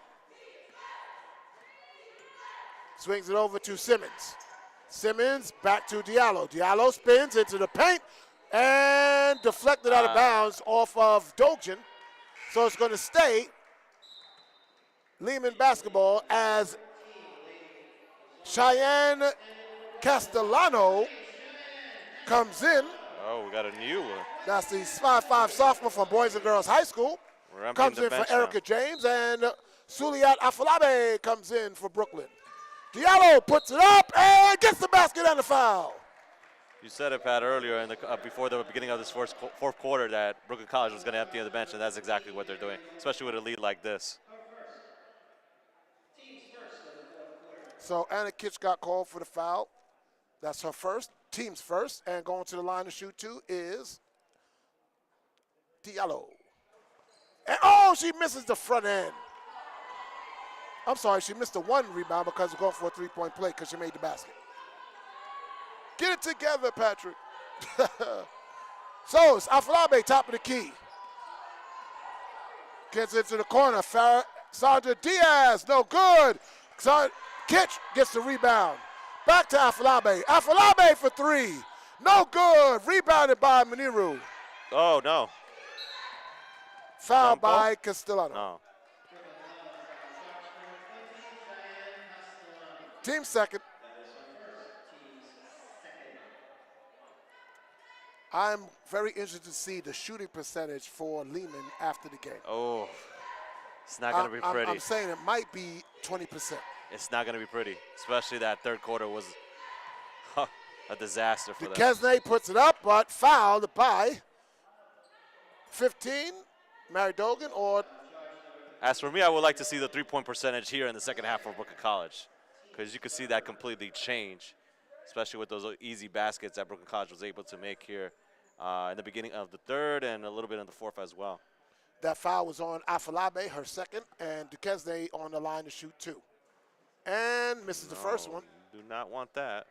Swings it over to Simmons. Simmons back to Diallo. Diallo spins into the paint and deflected out of bounds off of Dogan. So it's going to stay Lehman basketball as Cheyenne Castellano comes in. Oh, we got a new one. That's the 5'5" sophomore from Boys and Girls High School. Comes in for Erica James, and Suliat Afolabe comes in for Brooklyn. Diallo puts it up and gets the basket and the foul. You said it, Pat, earlier before the beginning of this fourth quarter that Brooklyn College was going to empty the bench, and that's exactly what they're doing, especially with a lead like this. So Anna Kitch got called for the foul. That's her first, team's first, and going to the line to shoot two is Diallo. And she misses the front end. I'm sorry, she missed the one rebound because we're going for a three-point play because she made the basket. Get it together, Patrick. So it's Afolabe, top of the key. Gets into the corner. Sandra Diaz, no good. Kitch gets the rebound. Back to Afolabe. Afolabe for three. No good. Rebounded by Maniru. Oh, no. Foul by Castellano. No. Team second. I'm very interested to see the shooting percentage for Lehman after the game. Oh, it's not going to be pretty. I'm saying it might be 20%. It's not going to be pretty, especially that third quarter was a disaster for them. Duquesne puts it up, but fouled by 15, Mary Dogan, or... As for me, I would like to see the three-point percentage here in the second half for Brooklyn College, because you could see that completely change, especially with those easy baskets that Brooklyn College was able to make here in the beginning of the third and a little bit in the fourth as well. That foul was on Afolabe, her second, and Duquesne on the line to shoot 2. And misses the first one. Do not want that.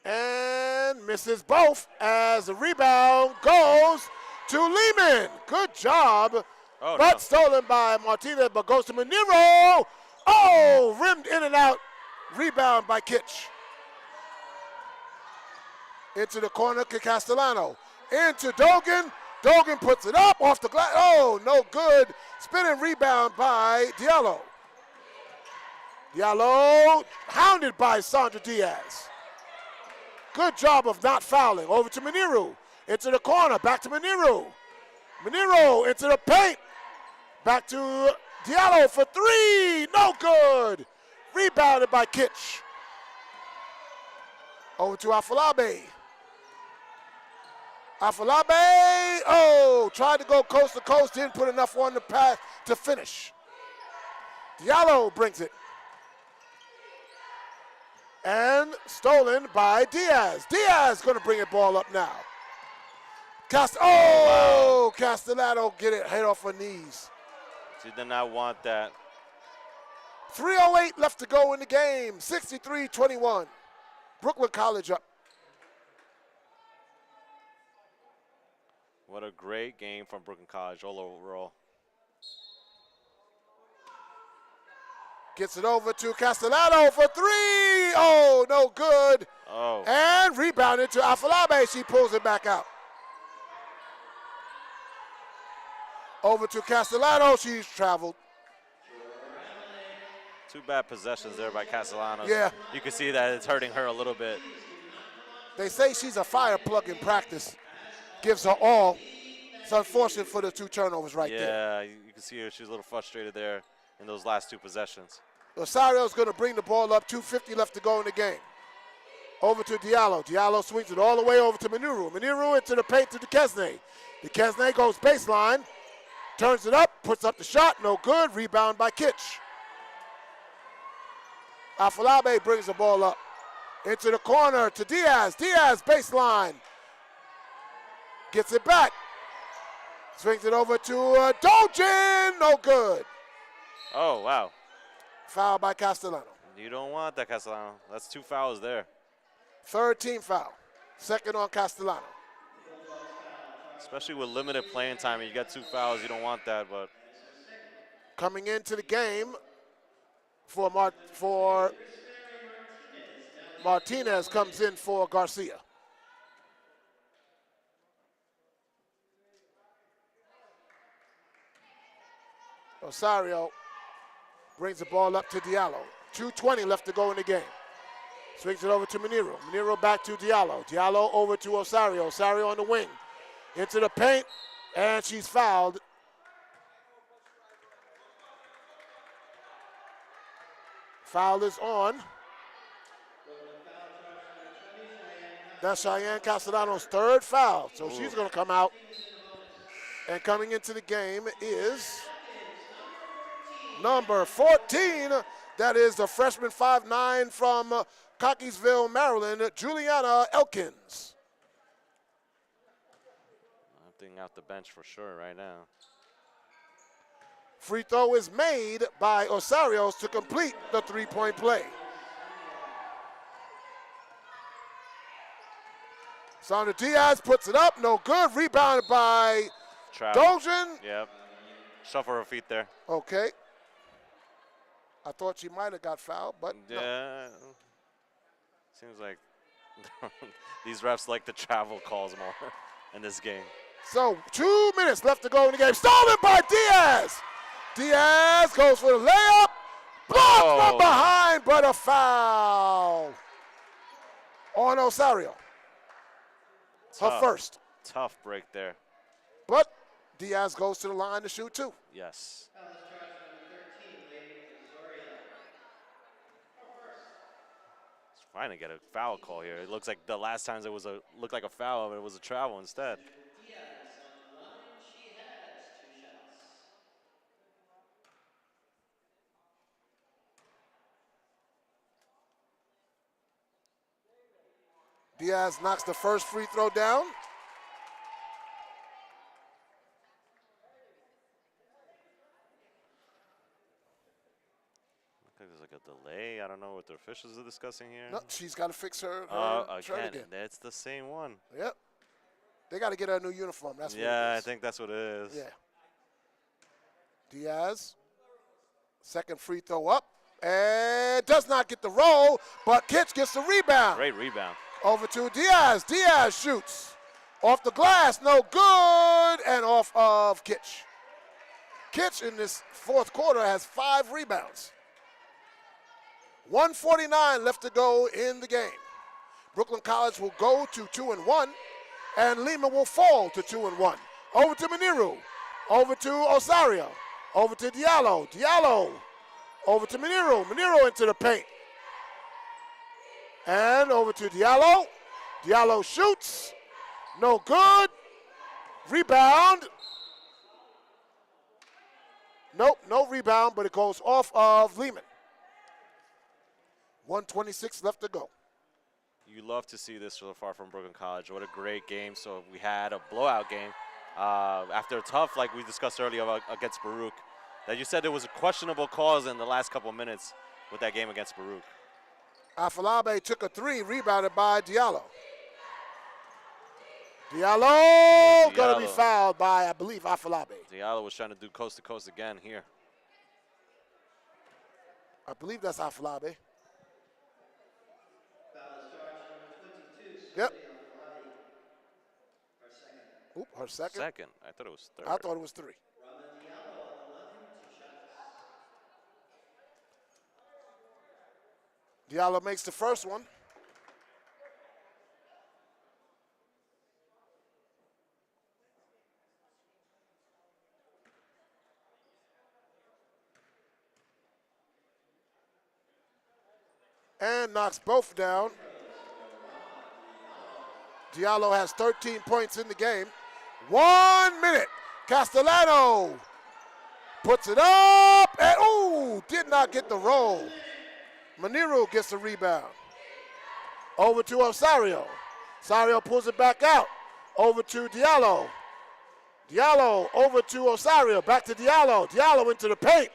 And misses both as the rebound goes to Lehman. Good job. Oh, but no. stolen by Martinez, but goes to Manero. Oh, rimmed in and out. Rebound by Kitch. Into the corner to Castellano. Into Dogan. Dogan puts it up off the glass. Oh, no good. Spinning rebound by Diallo. Diallo hounded by Sandra Diaz. Good job of not fouling. Over to Maniru. Into the corner. Back to Maniru. Maniru into the paint. Back to Diallo for 3. No good. Rebounded by Kitch. Over to Afolabe. Afolabe. Oh, tried to go coast to coast. Didn't put enough on the pass to finish. Diallo brings it. And stolen by Diaz. Diaz going to bring the ball up now. Castellano get it head off her knees. She did not want that. 3:08 left to go in the game. 63-21. Brooklyn College up. What a great game from Brooklyn College all overall. Gets it over to Castellano for 3. Oh, no good. Oh. And rebounded to Afolabe. She pulls it back out. Over to Castellano. She's traveled. 2 bad possessions there by Castellanos. Yeah. You can see that it's hurting her a little bit. They say she's a fire plug in practice. Gives her all. It's unfortunate for the 2 turnovers right there. Yeah, you can see her. She's a little frustrated there in those last 2 possessions. Rosario's going to bring the ball up. 2:50 left to go in the game. Over to Diallo. Diallo swings it all the way over to Maniru. Maniru into the paint to Duquesne. Duquesne goes baseline. Turns it up. Puts up the shot. No good. Rebound by Kitch. Afolabe brings the ball up. Into the corner to Diaz. Diaz baseline. Gets it back. Swings it over to Dolgen. No good. Oh, wow. Foul by Castellano. You don't want that, Castellano. That's 2 fouls there. 3rd team foul. 2nd on Castellano. Especially with limited playing time, and you got 2 fouls. You don't want that, but. Coming into the game for Martinez comes in for Garcia. Rosario brings the ball up to Diallo. 2:20 left to go in the game. Swings it over to Manero. Manero back to Diallo. Diallo over to Osario. Osario on the wing. Into the paint, and she's fouled. Foul is on. That's Cheyenne Castellano's 3rd foul. So she's going to come out. And coming into the game is number 14. That is the freshman 5'9" from Cockeysville, Maryland, Juliana Elkins. Opting out the bench for sure right now. Free throw is made by Osarios to complete the 3-point play. Sandra Diaz puts it up, no good. Rebounded by Dolgen. Yep. Shuffle her feet there. Okay. I thought she might have got fouled, but yeah. no. Seems like these refs like the travel calls more in this game. So 2 minutes left to go in the game. Stolen by Diaz. Diaz goes for the layup. Blocked from behind, but a foul on Osario. Her first. Tough break there. But Diaz goes to the line to shoot two. Yes. It's trying to get a foul call here. It looks like the last times it was looked like a foul, but it was a travel instead. Diaz knocks the first free throw down. There's like a delay. I don't know what the officials are discussing here. No, she's got to fix her shirt again. That's the same one. Yep. They got to get her a new uniform. That's what it Yeah, is. I think that's what it is. Yeah. Diaz, second free throw up, and does not get the roll, but Kitch gets the rebound. Great rebound. Over to Diaz. Diaz shoots. Off the glass, no good, and off of Kitch. Kitch in this fourth quarter has 5 rebounds. 1:49 left to go in the game. Brooklyn College will go to 2-1, and Lehman will fall to 2-1. Over to Muniru. Over to Osario. Over to Diallo. Diallo. Over to Muniru. Muniru into the paint. And over to Diallo. Diallo shoots. No good. Rebound. Nope, no rebound, but it goes off of Lehman. 1:26 left to go. You love to see this so far from Brooklyn College. What a great game. So we had a blowout game after a tough, like we discussed earlier against Baruch, that you said there was a questionable calls in the last couple of minutes with that game against Baruch. Afolabi took a 3, rebounded by Diallo. Diallo going to be fouled by, I believe, Afolabi. Diallo was trying to do coast to coast again here. I believe that's Afolabi. Yep. Oop, her second. Second. I thought it was third. I thought it was 3. Diallo makes the first one. And knocks both down. Diallo has 13 points in the game. 1 minute. Castellano puts it up, and did not get the roll. Muniru gets the rebound. Over to Osario. Osario pulls it back out. Over to Diallo. Diallo over to Osario. Back to Diallo. Diallo into the paint.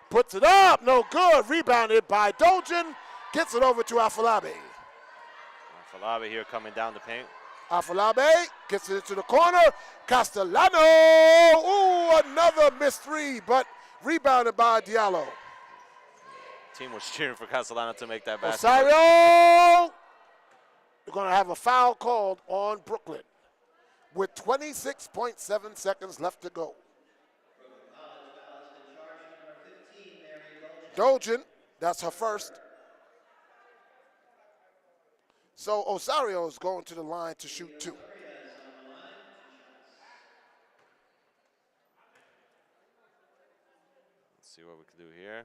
Puts it up. No good. Rebounded by Dolgen. Gets it over to Afolabi. Afolabi here coming down the paint. Afolabi gets it into the corner. Castellano. Another missed 3, but rebounded by Diallo. Team was cheering for Castellano to make that basket. Osario. They're going to have a foul called on Brooklyn with 26.7 seconds left to go. Dolgen, that's her first. So Osario is going to the line to shoot 2. Let's see what we can do here.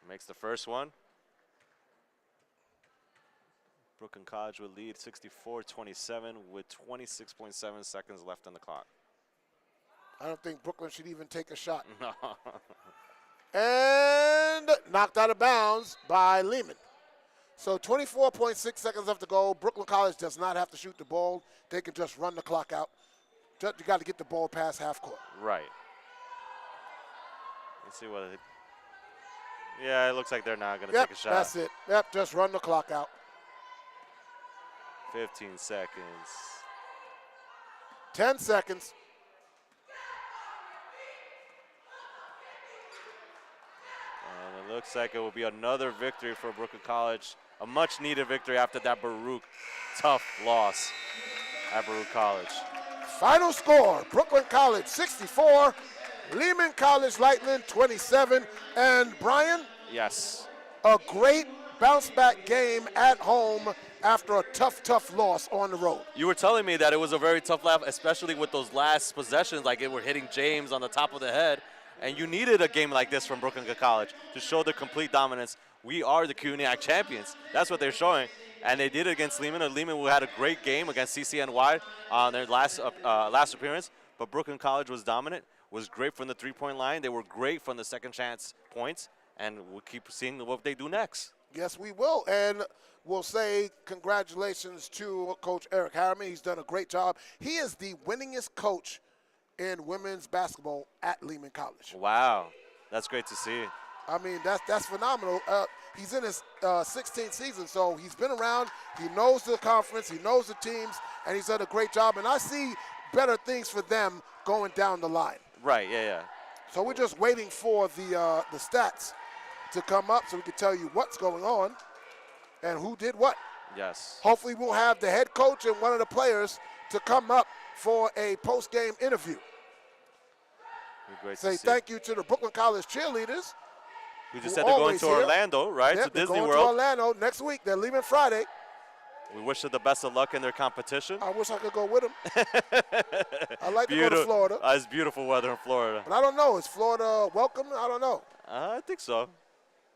Makes the first one. Brooklyn College will lead 64-27 with 26.7 seconds left on the clock. I don't think Brooklyn should even take a shot. No. And knocked out of bounds by Lehman. So 24.6 seconds left to go. Brooklyn College does not have to shoot the ball. They can just run the clock out. You got to get the ball past half court. Right. Let's see what yeah, it looks like they're not going to take a shot. That's it. Yep, just run the clock out. 15 seconds. 10 seconds. And it looks like it will be another victory for Brooklyn College. A much-needed victory after that Baruch tough loss at Baruch College. Final score, Brooklyn College 64, Lehman College Lightning 27. And Brian, Yes. a great bounce back game at home after a tough loss on the road. You were telling me that it was a very tough lap, especially with those last possessions, like it were hitting James on the top of the head. And you needed a game like this from Brooklyn College to show their complete dominance. We are the CUNYAC champions. That's what they're showing. And they did it against Lehman. And Lehman had a great game against CCNY on their last appearance. But Brooklyn College was dominant, was great from the three-point line. They were great from the second chance points. And we'll keep seeing what they do next. Yes, we will. And we'll say congratulations to Coach Eric Harriman. He's done a great job. He is the winningest coach in women's basketball at Lehman College. Wow. That's great to see. I mean, that's phenomenal. He's in his 16th season, so he's been around. He knows the conference. He knows the teams, and he's done a great job. And I see better things for them going down the line. Right, yeah. So we're just waiting for the stats to come up so we can tell you what's going on and who did what. Yes. Hopefully we'll have the head coach and one of the players to come up for a post-game interview. Great Say to see. thank you to the Brooklyn College cheerleaders. We just said they're going to Orlando, right? Yep, To Disney going World. to Orlando next week. They're leaving Friday. We wish them the best of luck in their competition. I wish I could go with them. I like to go to Florida. It's beautiful weather in Florida. But I don't know. Is Florida welcome? I don't know. I think so.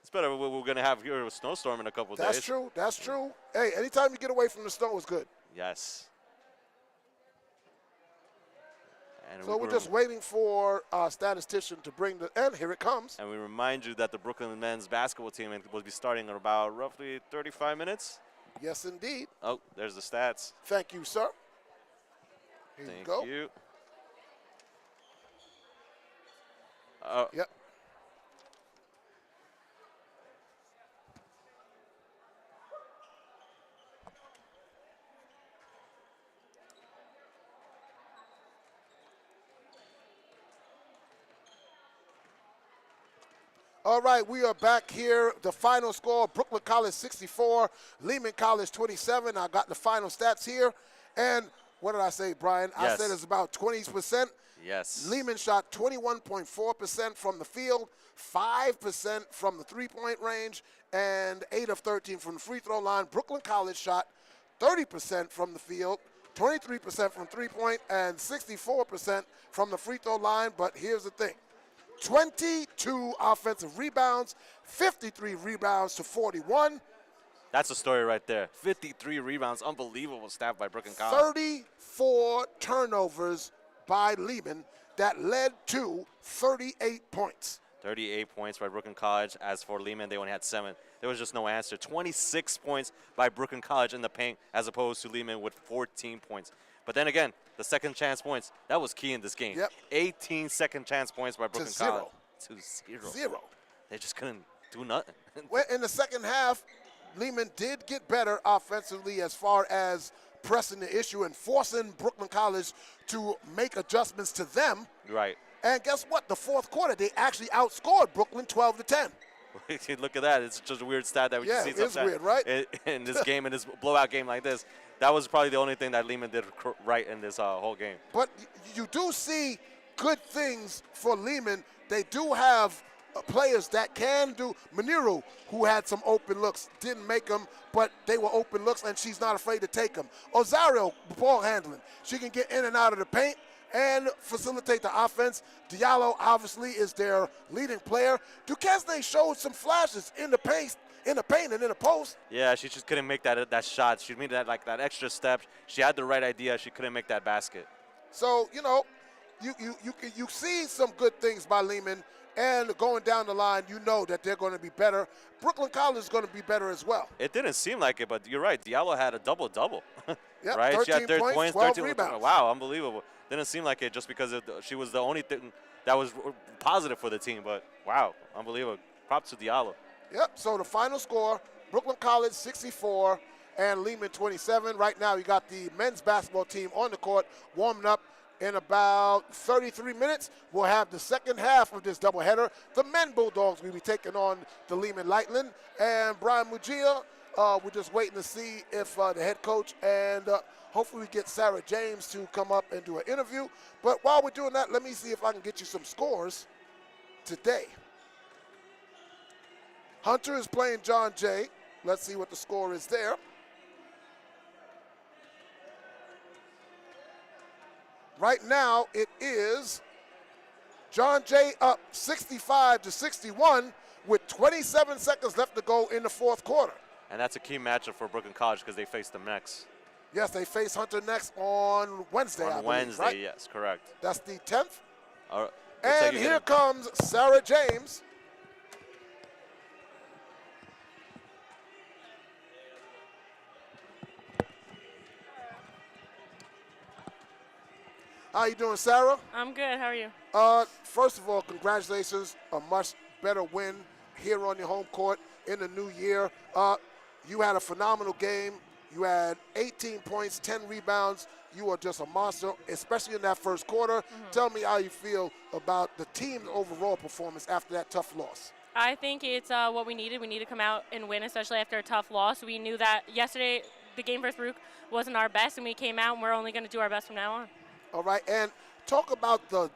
It's better what we're going to have here, a snowstorm in a couple of days. That's true. That's true. Hey, anytime you get away from the snow is good. Yes. And So we're just waiting for our statistician to bring the – and here it comes. And we remind you that the Brooklyn men's basketball team will be starting in about roughly 35 minutes. Yes, indeed. Oh, there's the stats. Thank you, sir. Here Thank you go. you. Yep. All right, we are back here. The final score, Brooklyn College 64, Lehman College 27. I got the final stats here. And what did I say, Brian? Yes. I said it's about 20%. Yes. Lehman shot 21.4% from the field, 5% from the three-point range, and 8 of 13 from the free throw line. Brooklyn College shot 30% from the field, 23% from three-point, and 64% from the free throw line. But here's the thing. 22 offensive rebounds, 53 rebounds to 41. That's a story right there. 53 rebounds, unbelievable stat by Brooklyn College. 34 turnovers by Lehman that led to 38 points. 38 points by Brooklyn College. As for Lehman, they only had 7. There was just no answer. 26 points by Brooklyn College in the paint as opposed to Lehman with 14 points. But then again, the second chance points, that was key in this game. Yep. 18 second chance points by Brooklyn College. To 0. 0. They just couldn't do nothing. In the second half, Lehman did get better offensively as far as pressing the issue and forcing Brooklyn College to make adjustments to them. Right. And guess what? The fourth quarter, they actually outscored Brooklyn 12-10. Look at that. It's just a weird stat that we can see it's weird, right? in this game, in this blowout game like this. That was probably the only thing that Lehman did right in this whole game. But you do see good things for Lehman. They do have players that can do. Maniru, who had some open looks, didn't make them, but they were open looks, and she's not afraid to take them. Ozario, ball handling. She can get in and out of the paint and facilitate the offense. Diallo, obviously, is their leading player. Duquesne showed some flashes in the paint and in the post. Yeah, she just couldn't make that shot. She made that extra step. She had the right idea. She couldn't make that basket. So, you see some good things by Lehman, and going down the line, you know that they're going to be better. Brooklyn College is going to be better as well. It didn't seem like it, but you're right. Diallo had a double-double. Yep, right? 13 She had 13 points, 12 13 rebounds. Wow, unbelievable. Didn't seem like it just because she was the only thing that was positive for the team. But, wow, unbelievable. Props to Diallo. Yep, so the final score, Brooklyn College 64 and Lehman 27. Right now you got the men's basketball team on the court warming up. In about 33 minutes, we'll have the second half of this doubleheader. The men Bulldogs will be taking on the Lehman Lightning. And Brian Mujia, We're just waiting to see if the head coach and hopefully we get Sarah James to come up and do an interview. But while we're doing that, let me see if I can get you some scores today. Hunter is playing John Jay. Let's see what the score is there. Right now, it is John Jay up 65-61 with 27 seconds left to go in the fourth quarter. And that's a key matchup for Brooklyn College because they face them next. Yes, they face Hunter next on Wednesday, I believe, Wednesday, right? yes, correct. That's the 10th. Looks And like here comes Sarah James. How you doing, Sarah? I'm good. How are you? First of all, congratulations. A much better win here on your home court in the new year. You had a phenomenal game. You had 18 points, 10 rebounds. You are just a monster, especially in that first quarter. Tell me how you feel about the team's overall performance after that tough loss. I think it's what we needed. We need to come out and win, especially after a tough loss. We knew that yesterday the game versus Rook wasn't our best, and we came out, and we're only going to do our best from now on. All right, and talk about the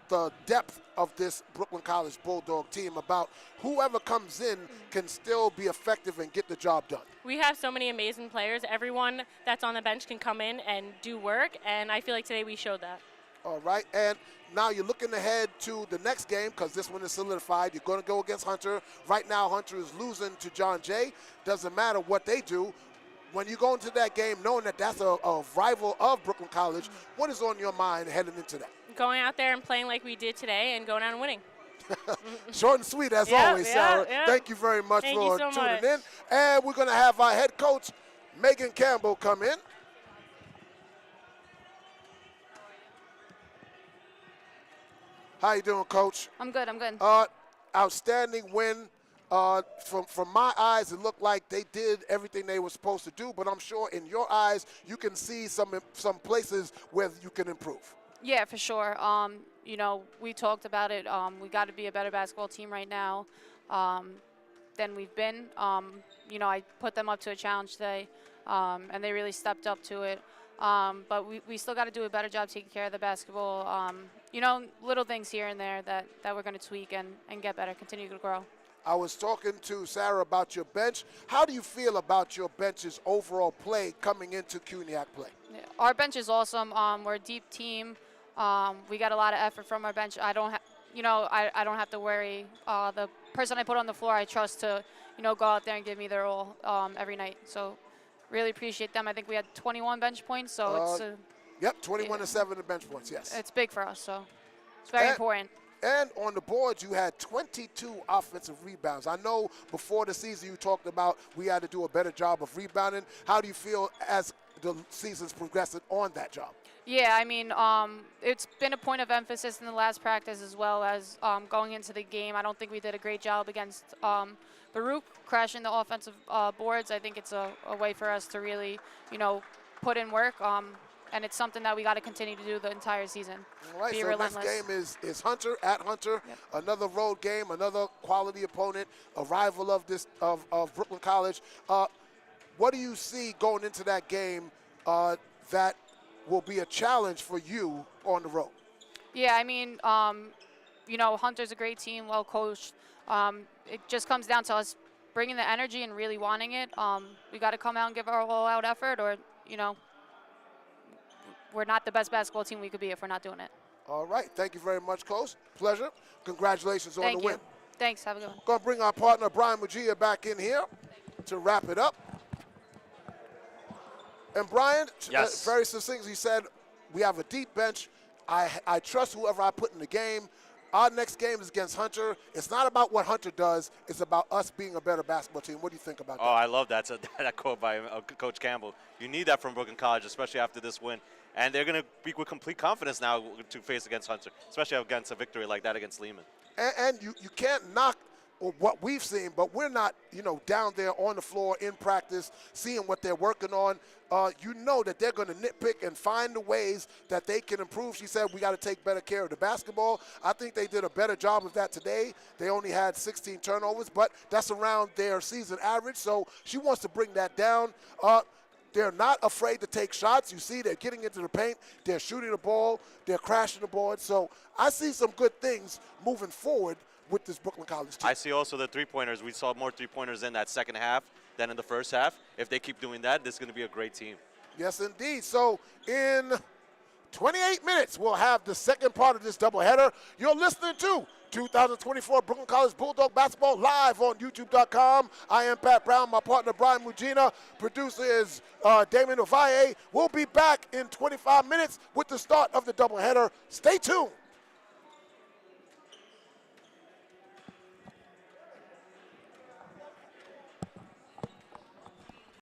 depth of this Brooklyn College Bulldog team, about whoever comes in can still be effective and get the job done. We have so many amazing players. Everyone that's on the bench can come in and do work, and I feel like today we showed that. All right, and now you're looking ahead to the next game because this one is solidified. You're going to go against Hunter. Right now, Hunter is losing to John Jay. Doesn't matter what they do. When you go into that game knowing that that's a rival of Brooklyn College, what is on your mind heading into that? Going out there and playing like we did today and going out and winning. Short and sweet as always, Sarah. Yeah. Thank you very much Thank for you so tuning much. in. And we're going to have our head coach, Megan Campbell, come in. How you doing, Coach? I'm good. Outstanding win. From my eyes, it looked like they did everything they were supposed to do, but I'm sure in your eyes, you can see some places where you can improve. Yeah, for sure. You know, we talked about it. We got to be a better basketball team right now than we've been. You know, I put them up to a challenge today, and they really stepped up to it. But we still got to do a better job taking care of the basketball. You know, little things here and there that we're going to tweak and get better, continue to grow. I was talking to Sarah about your bench. How do you feel about your bench's overall play coming into CUNYAC play? Yeah, our bench is awesome. We're a deep team. We got a lot of effort from our bench. I don't have to worry. The person I put on the floor, I trust to, go out there and give me their all every night. So, really appreciate them. I think we had 21 bench points, so it's. Yep, 21 to 7 in bench points. Yes. It's big for us, so it's very important. And on the board, you had 22 offensive rebounds. I know before the season you talked about we had to do a better job of rebounding. How do you feel as the season's progressing on that job? Yeah, I mean, it's been a point of emphasis in the last practice as well as going into the game. I don't think we did a great job against Baruch, crashing the offensive boards. I think it's a way for us to really, put in work. And it's something that we got to continue to do the entire season. All right, Be so relentless. next game is Hunter at Hunter. Yep. Another road game, another quality opponent, a rival of Brooklyn College. What do you see going into that game that will be a challenge for you on the road? Yeah, I mean, Hunter's a great team, well coached. It just comes down to us bringing the energy and really wanting it. We got to come out and give our all-out effort, or we're not the best basketball team we could be if we're not doing it. All right. Thank you very much, Coach. Pleasure. Congratulations on the win. Thank you. Thanks. Have a good one. Going to bring our partner, Brian Mujia, back in here to wrap it up. And Brian, Yes. very succinctly said, we have a deep bench. I trust whoever I put in the game. Our next game is against Hunter. It's not about what Hunter does. It's about us being a better basketball team. What do you think about that? Oh, I love that. So that quote by Coach Campbell. You need that from Brooklyn College, especially after this win. And they're going to be with complete confidence now to face against Hunter, especially against a victory like that against Lehman. And you can't knock what we've seen, but we're not, down there on the floor in practice, seeing what they're working on. You know that they're going to nitpick and find the ways that they can improve. She said we got to take better care of the basketball. I think they did a better job of that today. They only had 16 turnovers, but that's around their season average, so she wants to bring that down. They're not afraid to take shots. You see they're getting into the paint. They're shooting the ball. They're crashing the board. So I see some good things moving forward with this Brooklyn College team. I see also the three-pointers. We saw more three-pointers in that second half than in the first half. If they keep doing that, this is going to be a great team. Yes, indeed. So in 28 minutes, we'll have the second part of this doubleheader. You're listening to 2024 Brooklyn College Bulldog Basketball live on YouTube.com. I am Pat Brown, my partner Brian Mugina. Producer is Damon Ovalle. We'll be back in 25 minutes with the start of the doubleheader. Stay tuned.